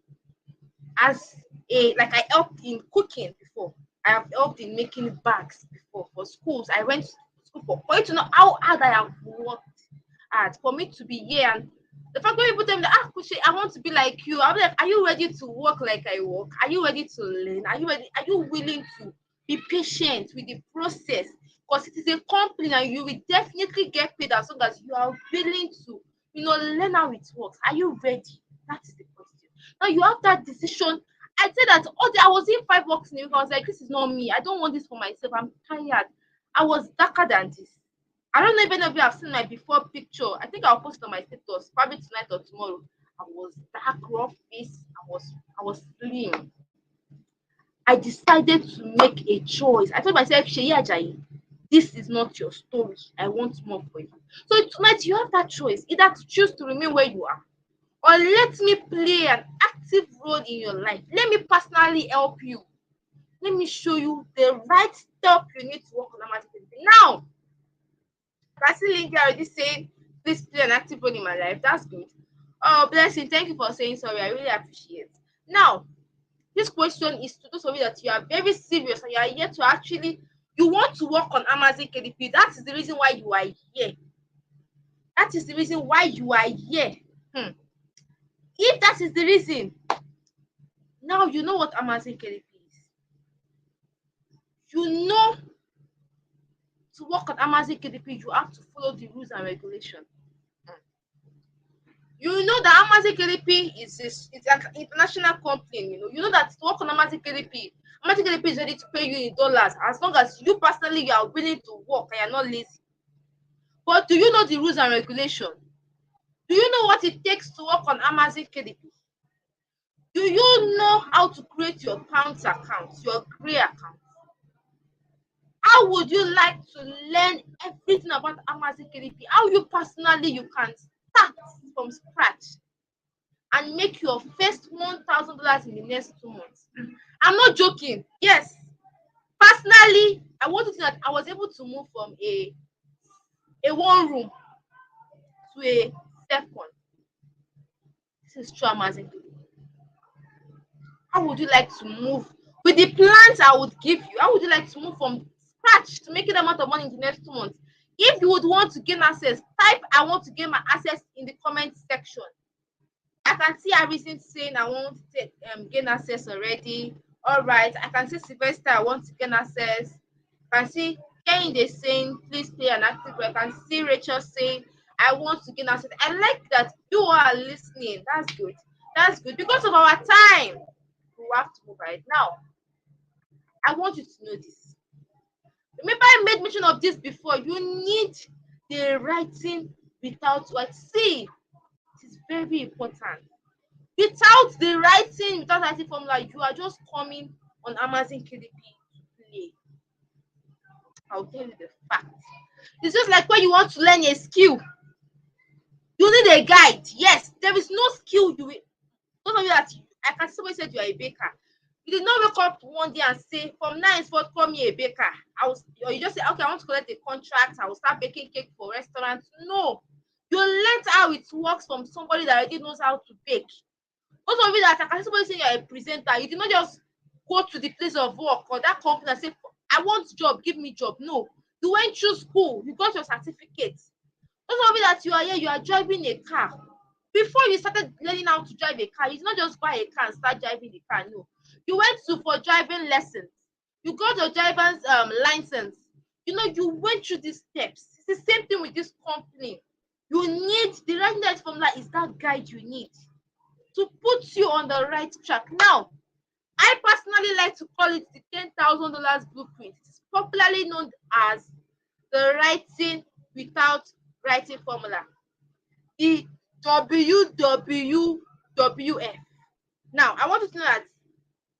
as I helped in cooking before. I have helped in making bags before for schools. I went to school for you to know how hard I have worked hard for me to be here. And the fact that people tell me that, Kushi, I want to be like you. I'm like, are you ready to work like I work? Are you ready to learn? Are you ready? Are you willing to be patient with the process? Because it is a company and you will definitely get paid as long as you are willing to, learn how it works. Are you ready? That is the question. Now you have that decision. I said that I was in 5 works in a week. I was like, this is not me. I don't want this for myself. I'm tired. I was darker than this. I don't know if any of you have seen my before picture. I think I'll post on my status probably tonight or tomorrow. I was dark, rough face. I was slim. I decided to make a choice. I told myself, Sheyi Ajayi, this is not your story. I want more for you. So tonight you have that choice, either to choose to remain where you are, or let me play an active role in your life. Let me personally help you. Let me show you the right stuff you need to work on Amazon KDP. Now, I see Lindy already saying, please play an active role in my life. That's good. Oh, Blessing, thank you for saying sorry. I really appreciate. Now, this question is to those of you that you are very serious and you are here to actually, you want to work on Amazon KDP. That is the reason why you are here. That is the reason why you are here. If that is the reason, now you know what Amazon KDP is. You know, to work on Amazon KDP, you have to follow the rules and regulations. You know that Amazon KDP it's an international company. You know that to work on Amazon KDP is ready to pay you in dollars as long as you personally you are willing to work and you're not lazy. But do you know the rules and regulations? Do you know what it takes to work on Amazon KDP? Do you know how to create your pounds account, your gray account? How would you like to learn everything about Amazon KDP? How you personally you can start from scratch and make your first $1,000 in the next 2 months? I'm not joking. Yes. Personally, I want to say that I was able to move from a one room to a second. This is true Amazon KDP. How would you like to move with the plans I would give you? How would you like to move from scratch to making that amount of money in the next 2 months? If you would want to gain access, type I want to gain my access in the comment section. I can see Harrison saying I want to gain access already. All right, I can see Sylvester I want to gain access. I can see Kehinde saying please play an active role. I can see Rachel saying I want to gain access. I like that you are listening. That's good. That's good. Because of our time, we have to move right now. I want you to know this. Remember, I made mention of this before. You need the writing without what? See, it is very important. Without the writing, without writing formula, you are just coming on Amazon KDP to play. I'll tell you the fact. It's just like when you want to learn a skill. You need a guide. Yes, there is no skill you will. Those of you that I can somebody said you are a baker. You did not wake up one day and say, from now henceforth, call me a baker. Or you just say, okay, I want to collect a contract. I will start baking cake for restaurants. No, you learned how it works from somebody that already knows how to bake. Those of you that I can somebody say you are a presenter. You did not just go to the place of work or that company and say, I want job, give me job. No, you went through school. You got your certificate. Those of you that you are here, you are driving a car. Before you started learning how to drive a car, you did not just buy a car and start driving the car. No, you went for driving lessons. You got your driver's license. You went through these steps. It's the same thing with this company. You need the right formula is that guide you need to put you on the right track. Now, I personally like to call it the $10,000 blueprint. It's popularly known as the writing without writing formula. The WWWF. Now, I want you to know that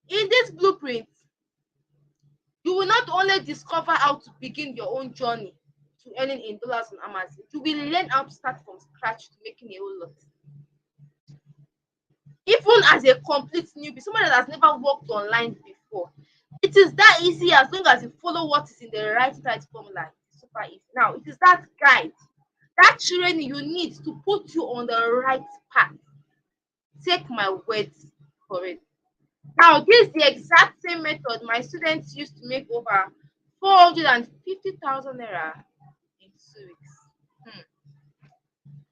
in this blueprint, you will not only discover how to begin your own journey to earning in dollars on Amazon, you will learn how to start from scratch to making a whole lot. Even as a complete newbie, someone that has never worked online before, it is that easy as long as you follow what is in the right formula. It's super easy. Now, it is that guide, that training you need to put you on the right path. Take my words for it. Now, this is the exact same method my students used to make over 450,000 naira in 2 weeks.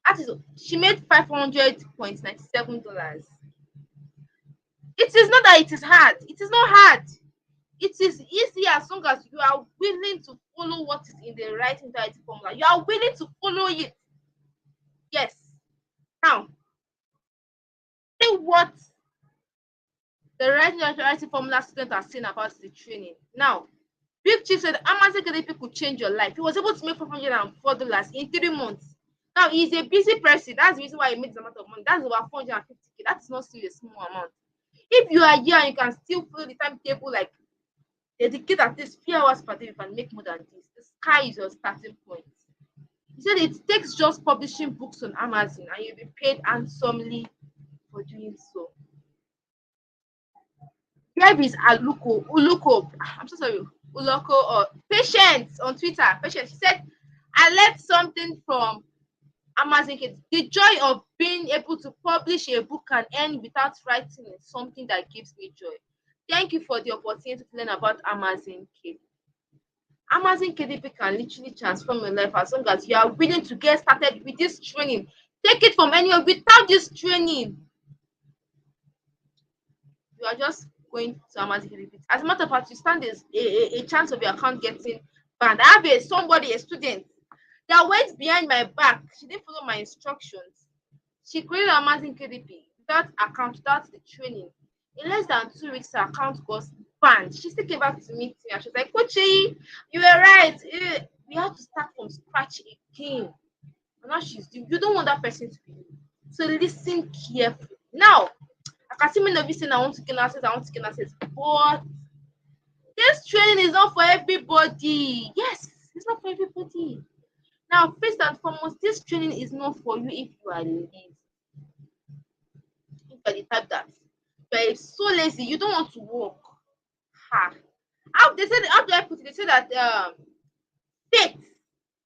That is, she made $500.97. It is not that it is hard. It is not hard. It is easy as long as you are willing to follow what is in the right interactive formula. You are willing to follow it. Yes. Now, see what the right interactive formula students are saying about the training. Now, Big Chief said Amazon KDP could change your life. He was able to make $504 in 3 months. Now, he's a busy person. That's the reason why he made this amount of money. That's over 450K. That's not still a small amount. If you are here and you can still follow the timetable, like dedicate at least 3 hours per day, you can make more than this. The sky is your starting point. He said it takes just publishing books on Amazon and you'll be paid handsomely for doing so. There is Uluko. I'm so sorry. Uloko or Patience on Twitter. Patience. She said, I learned something from Amazon Kids. The joy of being able to publish a book and earn without writing is something that gives me joy. Thank you for the opportunity to learn about Amazon Kids. Amazon KDP can literally transform your life as long as you are willing to get started with this training. Take it from anywhere. Without this training, you are just going to Amazon KDP. As a matter of fact, you stand a chance of your account getting banned. I have a student that went behind my back. She didn't follow my instructions. She created Amazon KDP without account, without the training. In less than 2 weeks, her account got banned. She still came back to meet me and she was like, Kochi, you were right. We have to start from scratch again. And now you don't want that person to be you. So listen carefully. Now, I can see many of you saying I want to gain access, but this training is not for everybody. Yes, it's not for everybody. Now, first and foremost, this training is not for you if you are lazy. If you are the type that you are so lazy, you don't want to work. How do I put it? They say that faith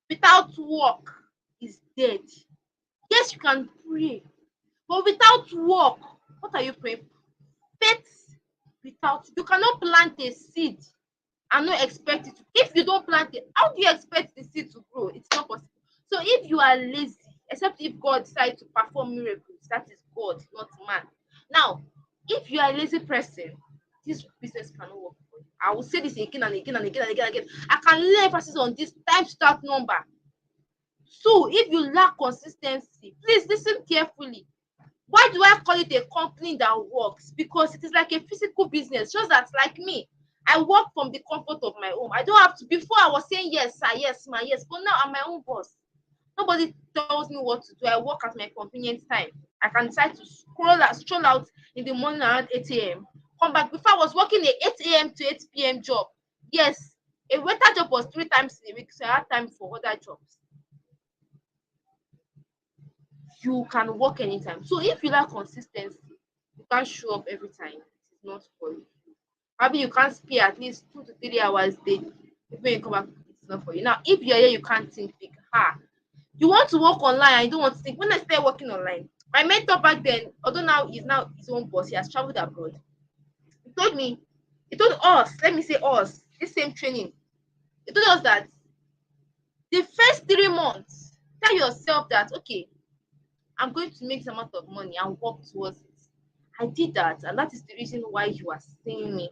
without work is dead. Yes, you can pray, but without work, what are you praying? Faith without, you cannot plant a seed and not expect it to. If you don't plant it, how do you expect the seed to grow? It's not possible. So if you are lazy, except if God decides to perform miracles, that is God, not man. Now, if you are a lazy person, this business cannot work for you. I will say this again and again and again and again and again. I can lay emphasis on this time start number. So if you lack consistency, please listen carefully. Why do I call it a company that works? Because it is like a physical business. Just that, like me, I work from the comfort of my home. I don't have to. Before I was saying yes, sir, yes, ma, yes, but now I'm my own boss. Nobody tells me what to do. I work at my convenient time. I can decide to stroll out in the morning around 8 a.m. Come back. Before I was working a 8 a.m. to 8 p.m. job. Yes, a waiter job was 3 times in a week, so I had time for other jobs. You can work anytime. So if you like consistency, you can't show up every time. It is not for you. Maybe you can't spare at least 2 to 3 hours daily. When you come back, it's not for you. Now, if you're here, you can't think big. You want to work online and you don't want to think. When I started working online, my mentor back then, although now he's his own boss, he has traveled abroad. He told us, let me say us, this same training, he told us that the first 3 months, tell yourself that, okay, I'm going to make this amount of money and work towards it. I did that, and that is the reason why you are seeing me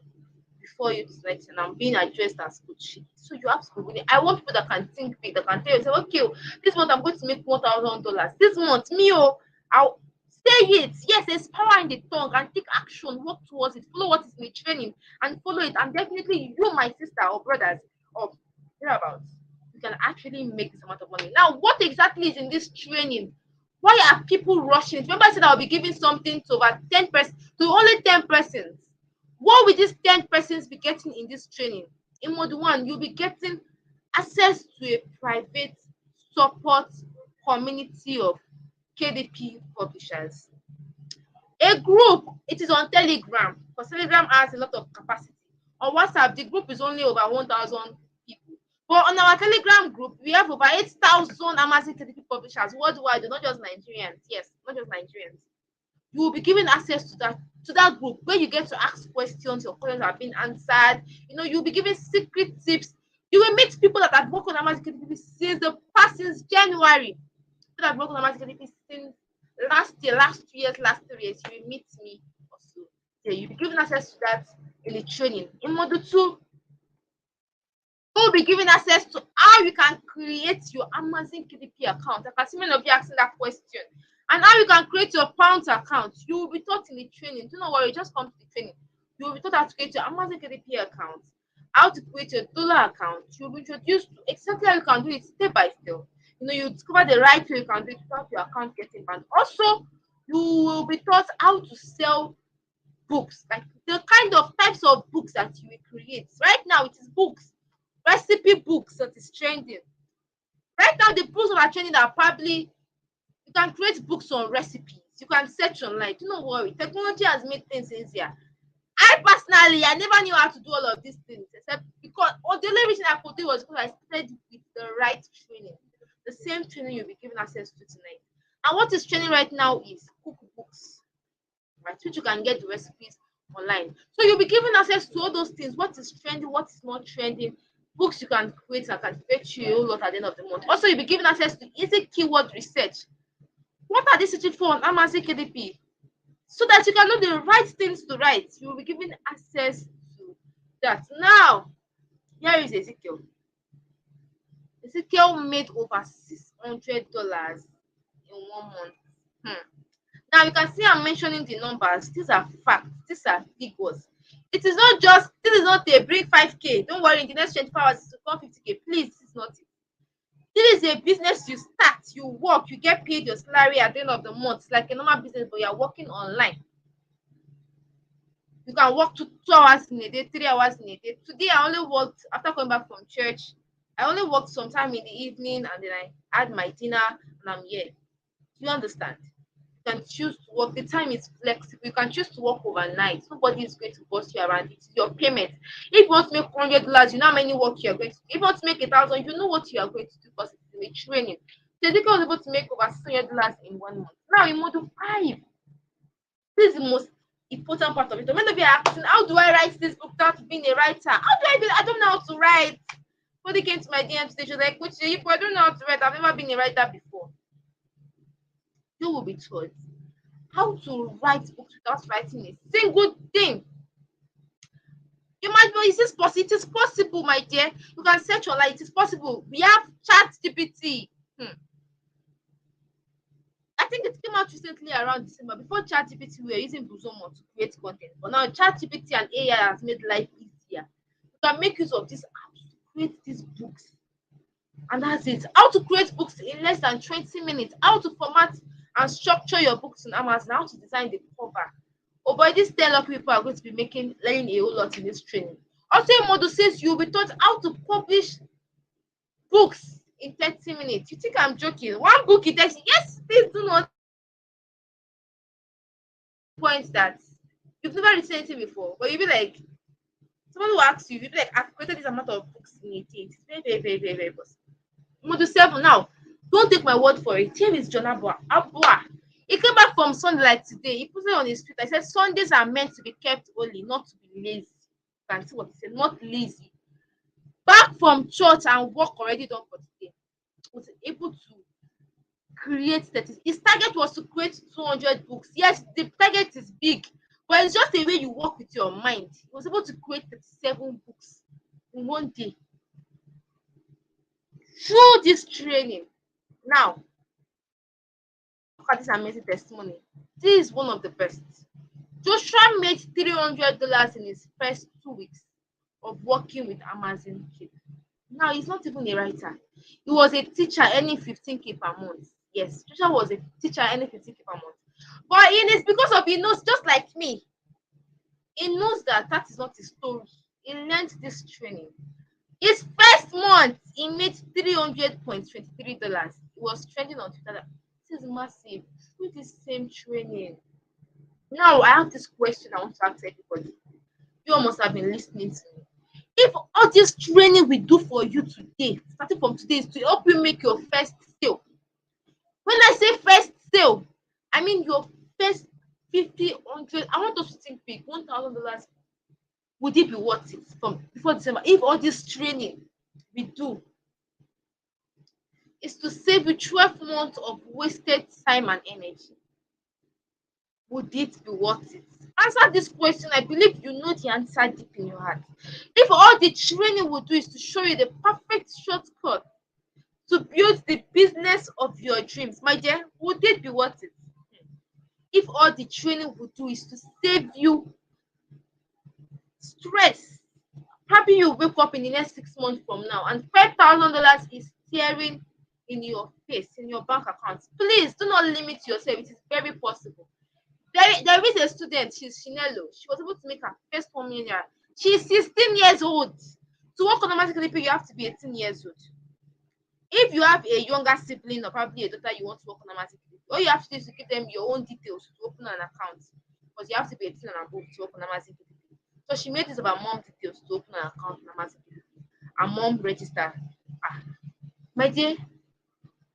before you tonight, and I'm being addressed as coach. So you have to be willing. I want people that can think big, that can tell you, okay, this month I'm going to make $1,000. This month, I'll say it. Yes, there's power in the tongue, and take action, work towards it, follow what is in the training, and follow it. And definitely, you, my sister or brothers, or thereabouts, you can actually make this amount of money. Now, what exactly is in this training? Why are people rushing it? Remember, I said I'll be giving something to over 10 persons, to only 10 persons. What will these 10 persons be getting in this training? In Module 1, you'll be getting access to a private support community of KDP publishers. A group, it is on Telegram, because Telegram has a lot of capacity. On WhatsApp, the group is only over 1,000 people. But on our Telegram group, we have over 8,000 Amazon KDP publishers worldwide, not just Nigerians. Yes, not just Nigerians. You will be given access to that group where you get to ask questions, your questions are being answered. You'll be given secret tips. You will meet people that have worked on Amazon KDP since January. People that have worked on Amazon KDP since last 2 years, last 3 years. You will meet me also. So you'll be given access to that in the training. In Module 2, we'll be given access to how you can create your Amazon KDP account. I can see many of you asking that question. And how you can create your pounds account. You will be taught in the training. Do not worry, just come to the training. You will be taught how to create your Amazon KDP account, how to create your dollar account. You will be introduced to exactly how you can do it step by step. You discover the right way you can do it without your account getting banned. Also, you will be taught how to sell books, like the kind of types of books that you will create. Right now, it is books, recipe books that is trending. Right now, the books that are trending are probably, you can create books on recipes. You can search online. Do not worry. Technology has made things easier. I personally, I never knew how to do all of these things, except because the only reason I could do was because I started with the right training, the same training you'll be given access to tonight. And what is training right now is cookbooks, right? Which you can get the recipes online. So you'll be given access to all those things. What is trending? What is not trending? Books you can create and can fetch you a whole lot at the end of the month. Also, you'll be given access to easy keyword research. What are they searching for on Amazon KDP? So that you can know the right things to write. You will be given access to that. Now, here is Ezekiel. Ezekiel made over $600 in 1 month. Now you can see I'm mentioning the numbers. These are facts. These are figures. It is not just, this is not a bring 5K. Don't worry, in the next 24 hours it's 150K. Please, this is not it. This is a business you start, you work, you get paid your salary at the end of the month. It's like a normal business, but you're working online. You can work 2 hours in a day, 3 hours in a day. Today I only worked after coming back from church. I only worked sometime in the evening, and then I had my dinner and I'm here. Do you understand? You can choose to work. The time is flexible. You can choose to work overnight. Nobody is going to boss you around. It's your payment. If you want to make $100, you know how many work you are going to do. If you want to make 1,000, you know what you are going to do because it's in a training. So Ezekiel was able to make over $600 in 1 month. Now in module 5, this is the most important part of it. Many of you are asking, how do I write this book without being a writer? How do I do it? I don't know how to write. Somebody came to my DM today, she was like, Coach, if I don't know how to write, I've never been a writer before. You will be taught how to write books without writing a single thing. You might know, is this possible? It is possible, my dear. You can search online. It is possible. We have ChatGPT. I think it came out recently around December. Before ChatGPT, we were using Buzomo to create content. But now ChatGPT and AI has made life easier. You can make use of these apps to create these books. And that's it. How to create books in less than 20 minutes. How to format and structure your books on Amazon. How to design the cover. Oh boy, these 10 lucky people are going to be learning a whole lot in this training. Also, in module 6, you'll be taught how to publish books in 30 minutes. You think I'm joking? One book in 30. Yes, please do not point that you've never written anything before, but you'll be like, someone will ask you, you'll be like, I've created this amount of books in a day. It's very, very, very, very, very possible. Module 7 now. Don't take my word for it. Here is John Abua. He came back from Sunday like today. He put it on his tweet. I said Sundays are meant to be kept holy, not to be lazy. You can see what he said, not lazy. Back from church and work already done for today. He was able to create 30. His target was to create 200 books. Yes, the target is big, but it's just the way you work with your mind. He was able to create 37 books in 1 day through this training. Now, look at this amazing testimony. This is one of the best. Joshua made $300 in his first 2 weeks of working with Amazon Kid. Now, he's not even a writer. He was a teacher earning 15K per month. Yes, Joshua was a teacher earning 15K per month. But it is because of, he knows, just like me, he knows that that is not his story. He learned this training. His first month, he made $300.23. He was trending on Twitter. This is massive. Through this same training. Now, I have this question I want to ask everybody. You all must have been listening to me. If all this training we do for you today, starting from today, is to help you make your first sale. When I say first sale, I mean your first 50, 100. I want us to think big. $1,000. Would it be worth it from before December? If all this training we do is to save you 12 months of wasted time and energy, would it be worth it? Answer this question. I believe you know the answer deep in your heart. If all the training will do is to show you the perfect shortcut to build the business of your dreams, my dear, would it be worth it? If all the training will do is to save you stress, probably you wake up in the next 6 months from now and $5,000 is staring in your face, in your bank account, please do not limit yourself. It is very possible. There is a student, she's Chinelo. She was able to make her first 1 million. She's 16 years old. To work on automatically, you have to be 18 years old. If you have a younger sibling or probably a daughter you want to work on automatically, all you have to do is to give them your own details to open an account, because you have to be 18 and above to work on automatically. So she made use of her mom details to open an account in Amazon. Her mom registered. Ah, my dear,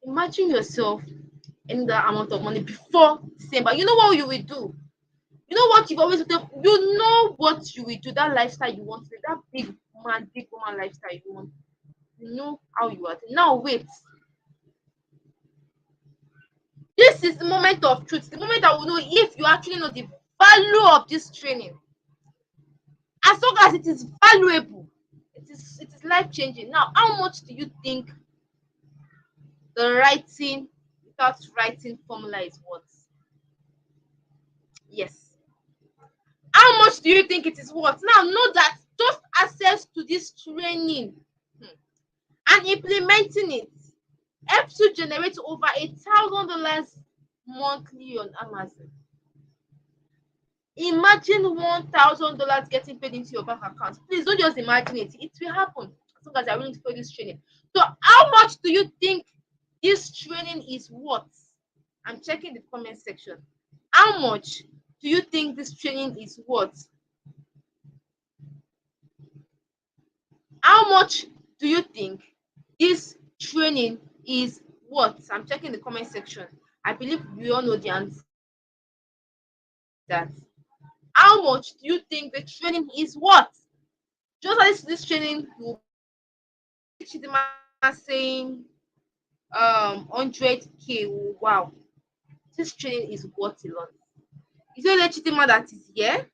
imagine yourself in that amount of money before December. You know what you will do? You know what you've always done? You know what you will do, that lifestyle you want, that big man, big woman lifestyle you want. You know how you are. Now wait. This is the moment of truth, the moment that we know if you actually know the value of this training. As long as it is valuable, it is life changing. Now, how much do you think the writing without writing formula is worth? Yes. How much do you think it is worth? Now, know that just access to this training and implementing it helps you generate over $1,000 monthly on Amazon. Imagine $1,000 getting paid into your bank account. Please don't just imagine it. It will happen as long as you're willing to pay this training. So, how much do you think this training is worth? I'm checking the comment section. How much do you think this training is worth? How much do you think this training is worth? I'm checking the comment section. I believe we all know the answer. That how much do you think the training is worth? Just as this training will be saying 100k. Wow, this training is worth a lot. Is it only Chidima that is here?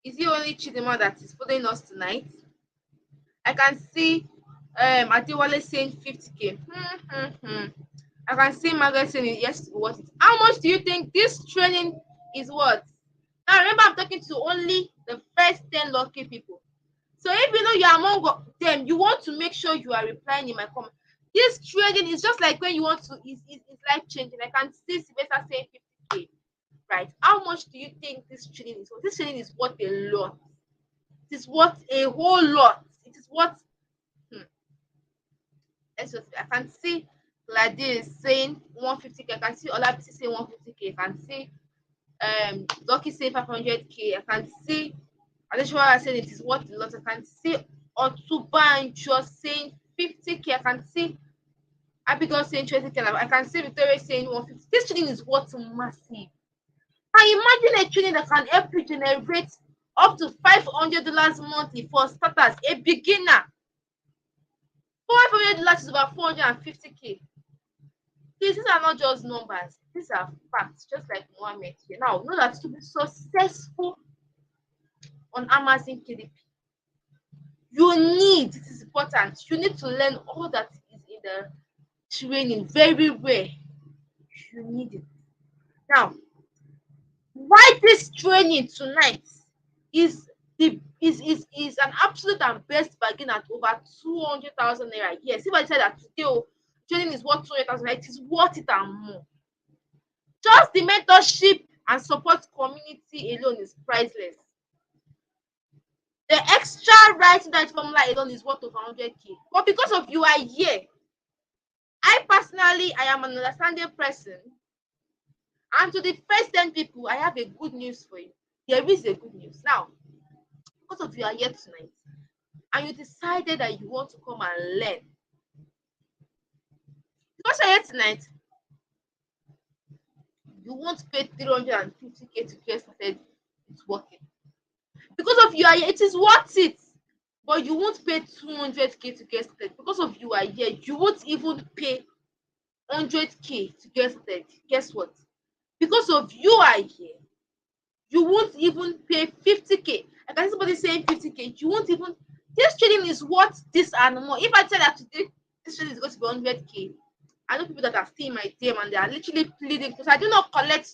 Is it only Chidima that is following us tonight? I can see Adewale saying 50k. I can see Margaret saying yes, what it. How much do you think this training is worth? Now remember, I'm talking to only the first 10 lucky people. So if you know you are among them, you want to make sure you are replying in my comment. This training is just like when you want to, it's life changing. I can see Sylvester saying 50k. Right? How much do you think this training is worth? This training is worth a lot. It is worth a whole lot. It is worth. I can see Gladys saying 150k. I can see Olabisi saying 150k. I can see Lucky saying 500k. I can see Adeshwara saying it is worth a lot. I can see Otubanjo saying 50k. I can see Abigail saying 20k. I can see Victoria saying 150. This training is worth massive. Now imagine a training that can help you generate up to $500 monthly for starters, a beginner. $500 is about 450k. These are not just numbers, these are facts, just like Mohammed here. Now, know that to be successful on Amazon KDP, it is important, you need to learn all that is in the training very well. You need it. Now, why this training tonight is an absolute and best bargain at over 200,000 naira. Yes, if I said that today training is worth 200,000, it is worth it and more. Just the mentorship and support community alone is priceless. The extra writing that formula alone is worth over 100k. But because of you are here, I am an understanding person. And to the first 10 people, I have a good news for you. There is a good news. Now, because of you are here tonight, and you decided that you want to come and learn. Because you're here tonight, you won't pay 350k to get started. It's working. Because of you are here, it is worth it. But you won't pay 200k to get started. Because of you are here, you won't even pay 100k to get started. Guess what? Because of you are here, you won't even pay 50k. I can see somebody saying 50k. You won't even. This training is worth this and more. If I tell that today this training is going to be 100k, I know people that are still in my team and they are literally pleading because I do not collect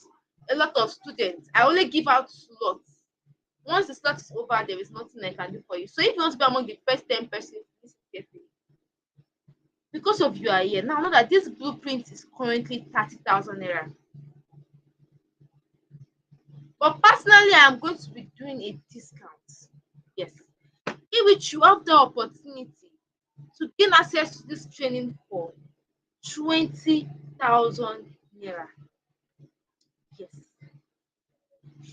a lot of students. I only give out slots. Once the slot is over, there is nothing I can do for you. So if you want to be among the first 10 persons, please get it. Because of you are here. Now know that this blueprint is currently 30,000 naira. But personally, I'm going to be doing a discount. Yes. In which you have the opportunity to gain access to this training for 20,000 naira. Yes.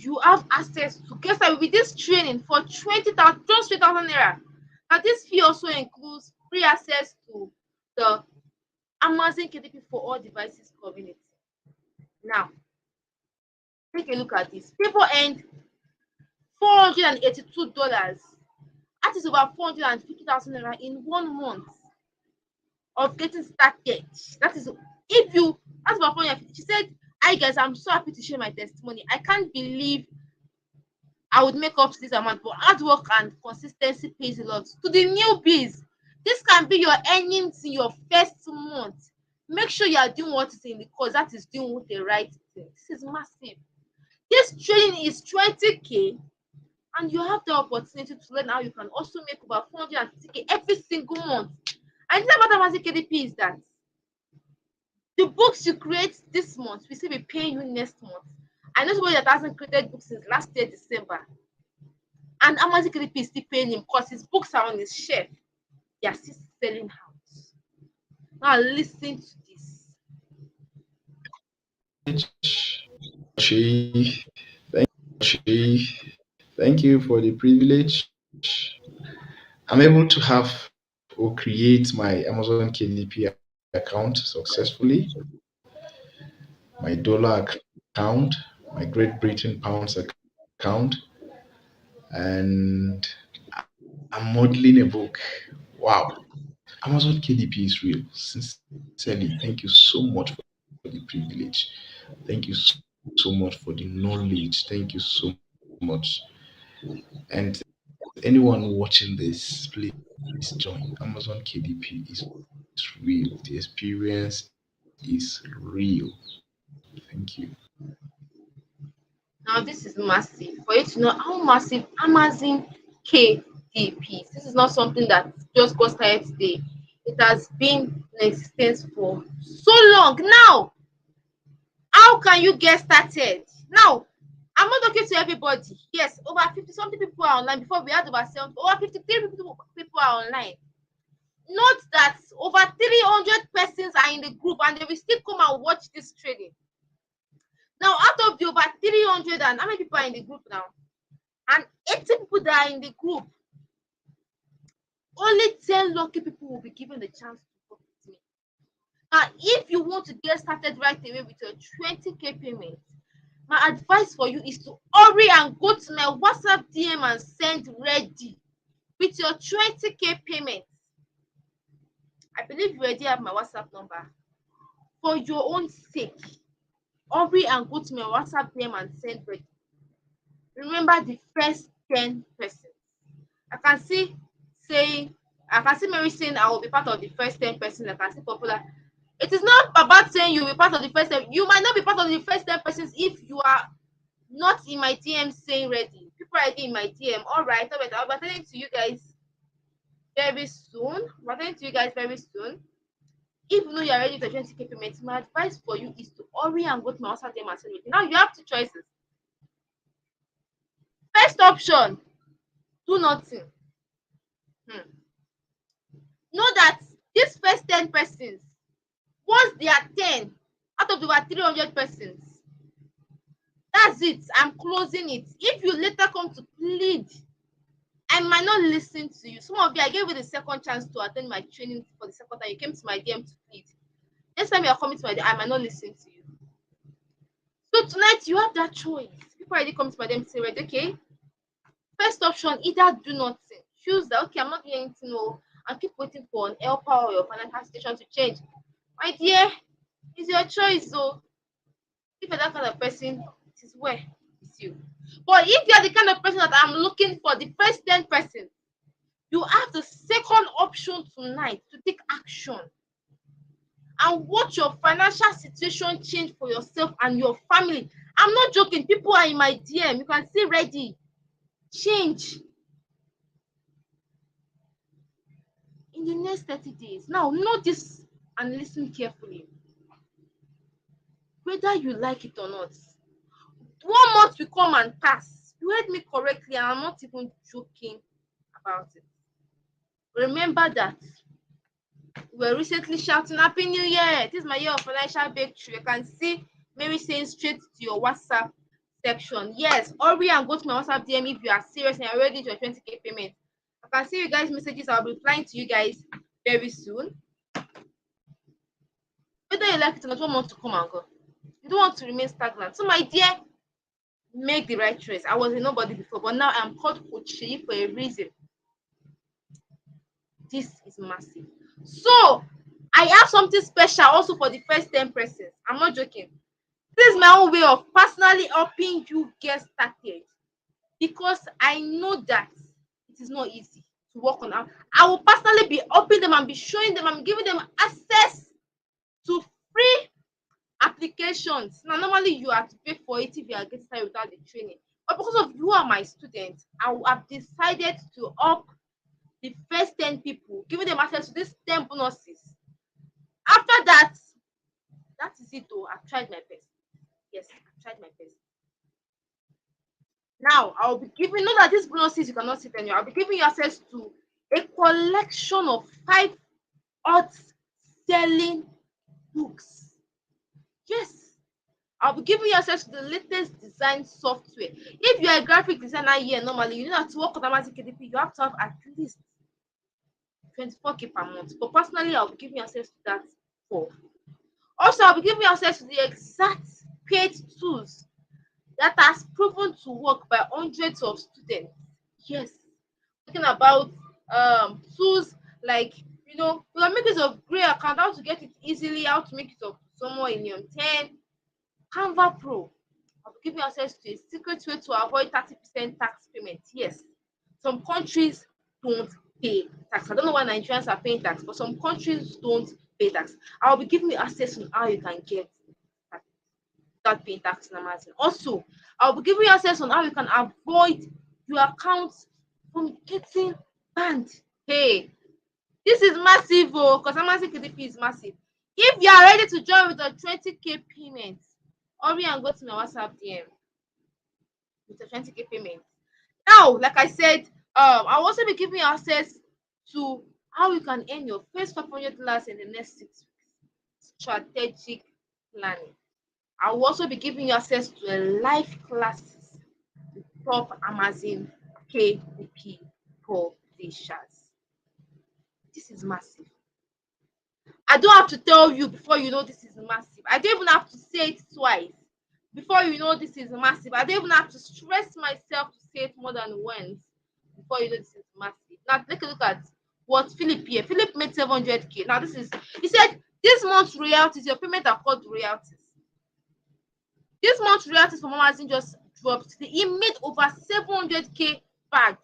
you have access to get started with this training for 20,000, just 3,000 naira. Now, this fee also includes free access to the Amazon KDP for all devices community. Now, take a look at this. People earned $482. That is over 450,000 naira in 1 month of getting started. That is if you that's about 450. She said, "Hi guys, I'm so happy to share my testimony. I can't believe I would make up to this amount, but hard work and consistency pays a lot. To the newbies, this can be your earnings in your first month. Make sure you are doing what is in the course, that is doing the right thing. This is massive. This training is 20K, and you have the opportunity to learn how you can also make about 450K every single month. And the thing about Amazon KDP is that the books you create this month will still be paying you next month. I know somebody that hasn't created books since last year, December. And Amazon KDP is still paying him because his books are on his shelf. They are still selling out. Now listen to this. She, she, thank you for the privilege. I'm able to have or create my Amazon KDP account successfully, my dollar account, my Great Britain pounds account, and I'm modeling a book. Wow. Amazon KDP is real. Sincerely, thank you so much for the privilege. Thank you so much for the knowledge. Thank you so much. And anyone watching this, please join. Amazon KDP is real. The experience is real. Thank you. Now this is massive. For you to know how massive Amazon KDP is. This is not something that just got started today. It has been in existence for so long. Now, how can you get started? Now, I'm not talking to everybody. Yes, over 50 something people are online. Before we had over 70, over 53 people are online. Note that over 300 persons are in the group and they will still come and watch this training. Now, out of the over 300, and how many people are in the group now? And 80 people that are in the group, only 10 lucky people will be given the chance to work with me. Now, if you want to get started right away with your 20K payment, my advice for you is to hurry and go to my WhatsApp DM and send ready with your 20K payment. I believe you already have my WhatsApp number. For your own sake, hurry and go to my WhatsApp DM and send ready. Remember the first 10 persons. I can see Mary saying I will be part of the first 10 persons. I can see Popular. It is not about saying you will be part of the first 10. You might not be part of the first 10 persons if you are not in my DM saying ready. People are already in my DM. All right. I'll be attending to you guys very soon. If you know you're ready for 20K payment, my advice for you is to hurry and go to my WhatsApp DM and send ready. Now you have two choices. First option, do nothing. Know that these first 10 persons, once they are 10 out of over 300 persons, that's it. I'm closing it. If you later come to plead, I might not listen to you. Some of you, I gave you the second chance to attend my training for the second time. You came to my DM to plead. Next time you are coming to my DM, I might not listen to you. So tonight you have that choice. People already come to my DM to say, right, okay. First option, either do nothing. Choose that, okay, I'm not doing anything, no, and keep waiting for an helper or your financial situation to change. My dear, it's your choice. So if you're that kind of person, it is where it's you. But if you're the kind of person that I'm looking for, the first 10 persons, you have the second option tonight to take action and watch your financial situation change for yourself and your family. I'm not joking. People are in my DM. You can see ready. Change in the next 30 days. Now, know this and listen carefully. Whether you like it or not, 1 month will come and pass. You heard me correctly, and I'm not even joking about it. Remember that we were recently shouting Happy New Year. This is my year of financial breakthrough. You can see Mary saying straight to your WhatsApp, section. Yes, hurry and go to my WhatsApp DM if you are serious and you're ready to your 20k payment. I can see you guys' messages. I'll be replying to you guys very soon. Whether you like it or not, don't want to come and go. You don't want to remain stagnant. So, my dear, make the right choice. I was a nobody before, but now I'm called Coach Sheyi for a reason. This is massive. So, I have something special also for the first 10 persons. I'm not joking. This is my own way of personally helping you get started, because I know that it is not easy to work on. I will personally be helping them and be showing them and giving them access to free applications. Now, normally you have to pay for it if you are getting started without the training. But because of you are my students, I have decided to help the first 10 people, giving them access to these 10 bonuses. After that, that is it though. I've tried my best. Yes, I've tried my best. Now, I'll be giving, know that these bonuses you cannot see anywhere. I'll be giving you access to a collection of 5 hot-selling books. Yes, I'll be giving you access to the latest design software. If you're a graphic designer here, normally, you know that to work on Amazon KDP, you have to have at least 24k per month. But personally, I'll be giving you access to that for. Also, I'll be giving you access to the exact paid tools that has proven to work by hundreds of students. Yes, talking about tools like, you can make use of Gray account, how to get it easily, how to make it of somewhere in your 10 Canva Pro. I'll be giving you access to a secret way to avoid 30% tax payment. Yes, some countries don't pay tax. I don't know why Nigerians are paying tax, but some countries don't pay tax. I'll be giving you access on how you can get tax without paying tax in Amazon. Also, I'll be giving you access on how you can avoid your accounts from getting banned. Hey, this is massive, because Amazon KDP is massive. If you are ready to join with a 20k payment, hurry and go to my WhatsApp DM with a 20k payment. Now, like I said, I'll also be giving you access to how you can earn your first $500 in the next 6 weeks. Strategic planning. I will also be giving you access to a live classes with top Amazon KDP publishers. This is massive. I don't have to tell you before you know this is massive. I don't even have to say it twice before you know this is massive. I don't even have to stress myself to say it more than once before you know this is massive. Now take a look at what Philip here. Philip made 700k. Now he said this month's royalties, your payment are called royalties. This month's royalties from Amazon just dropped. He made over 700k back.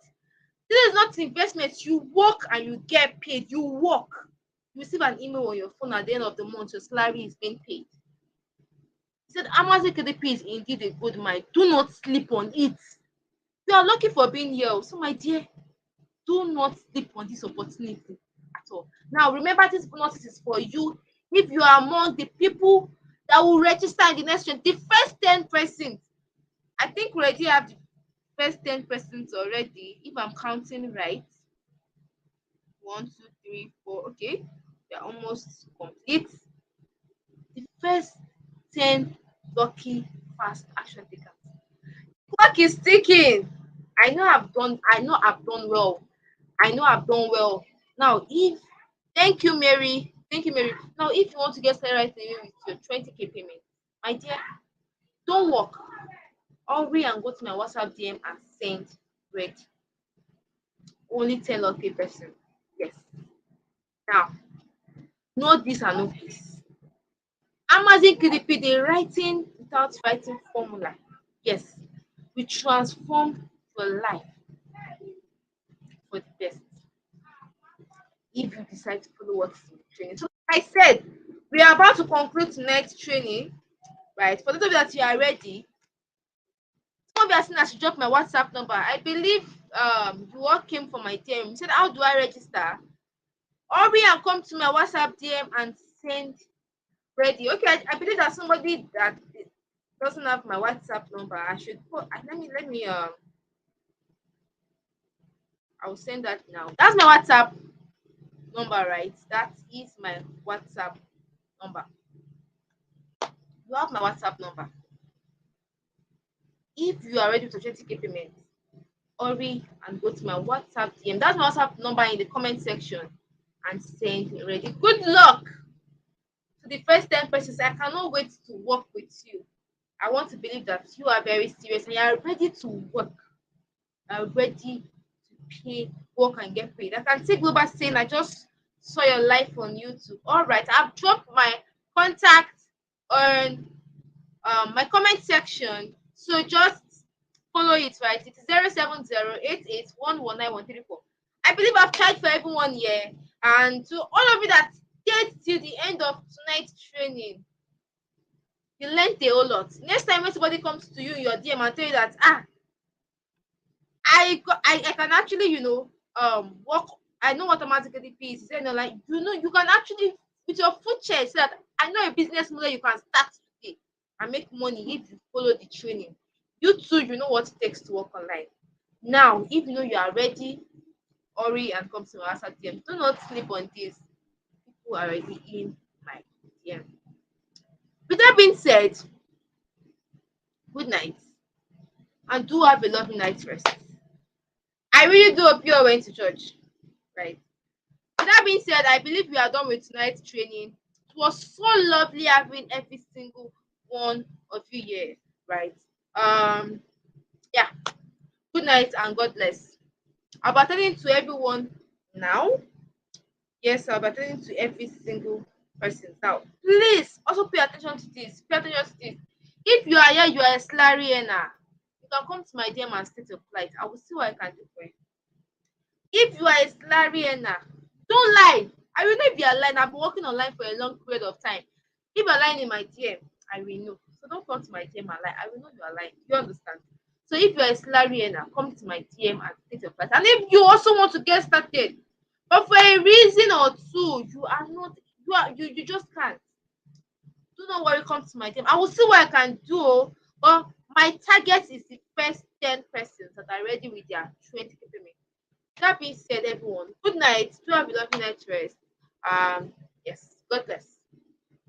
This is not investment. You work and you get paid. You work. You receive an email on your phone at the end of the month. Your salary is being paid. He said Amazon KDP is indeed a good mine. Do not sleep on it. You are lucky for being here. So my dear, do not sleep on this opportunity at all. Now remember, this bonus is for you if you are among the people that will register in the next trend. The first 10 persons. I think we already have the first 10 persons already, if I'm counting right. 1, 2, 3, 4. Okay, they're almost complete. The first 10 lucky fast action takers. Clock is ticking. I know I've done well. Now, thank you, Mary. Now, if you want to get started right away with your 20k payment, my dear, don't work. Hurry and go to my WhatsApp DM and send ready. Only 10 lucky person. Yes. Now, know this and know this. Amazon KDP, they writing without writing formula. Yes, we transform your life for the best if you decide to follow what's in the training. So, like I said, we are about to conclude tonight's training, right? For those of you that you are ready, some of you are saying I should drop my WhatsApp number. I believe you all came from my DM. You said, how do I register? Hurry and come to my WhatsApp DM and send ready. Okay, I believe that somebody that doesn't have my WhatsApp number, I should put. Let me I will send that now. That's my WhatsApp number, right? That is my WhatsApp number. You have my WhatsApp number. if you are ready with your 20K payment, hurry and go to my WhatsApp DM. That's my WhatsApp number in the comment section, and send ready. Good luck to the first 10 persons. I cannot wait to work with you. I want to believe that you are very serious and you are ready to work, are ready to pay, work and get paid. I can see Global saying, I just saw your life on YouTube. All right, I've dropped my contact on my comment section. So just follow it, right? It's 07088811934. I believe I've tried for everyone here. And to all of you that stayed till the end of tonight's training, you learned a whole lot. Next time when somebody comes to you in your DM and tell you that I can actually work, I know what automatic ADP is, like you can actually with your foot chair say that I know a business model you can start today and make money if you follow the training. You too, you know what it takes to work online. Now, if you know you are ready, hurry and come to my WhatsApp DM. Do not sleep on this. People are already in my DM. With that being said, good night and do have a lovely night's rest. I really do hope you all went to church, right? With that being said, I believe we are done with tonight's training. It was so lovely having every single one of you here, right? Yeah. Good night and God bless. I'll be attending to everyone now. Yes, I'll be attending to every single person now. Please also pay attention to this. Pay attention to this. If you are here, you are a salary earner, you can come to my DM and state your plight. I will see what I can do for you. If you are a salary earner, don't lie. I will know if you are lying. I've been working online for a long period of time. If you are lying in my DM, I will know. So don't come to my DM and lie. I will know you are lying. You understand? So if you are a salary earner, come to my DM and take your price. And if you also want to get started, but for a reason or two, you just can't. Do not worry, come to my DM. I will see what I can do. But my target is the first 10 persons that are ready with their 20K payment. That being said, everyone, good night. Do have a lovely night's rest. Yes, God bless.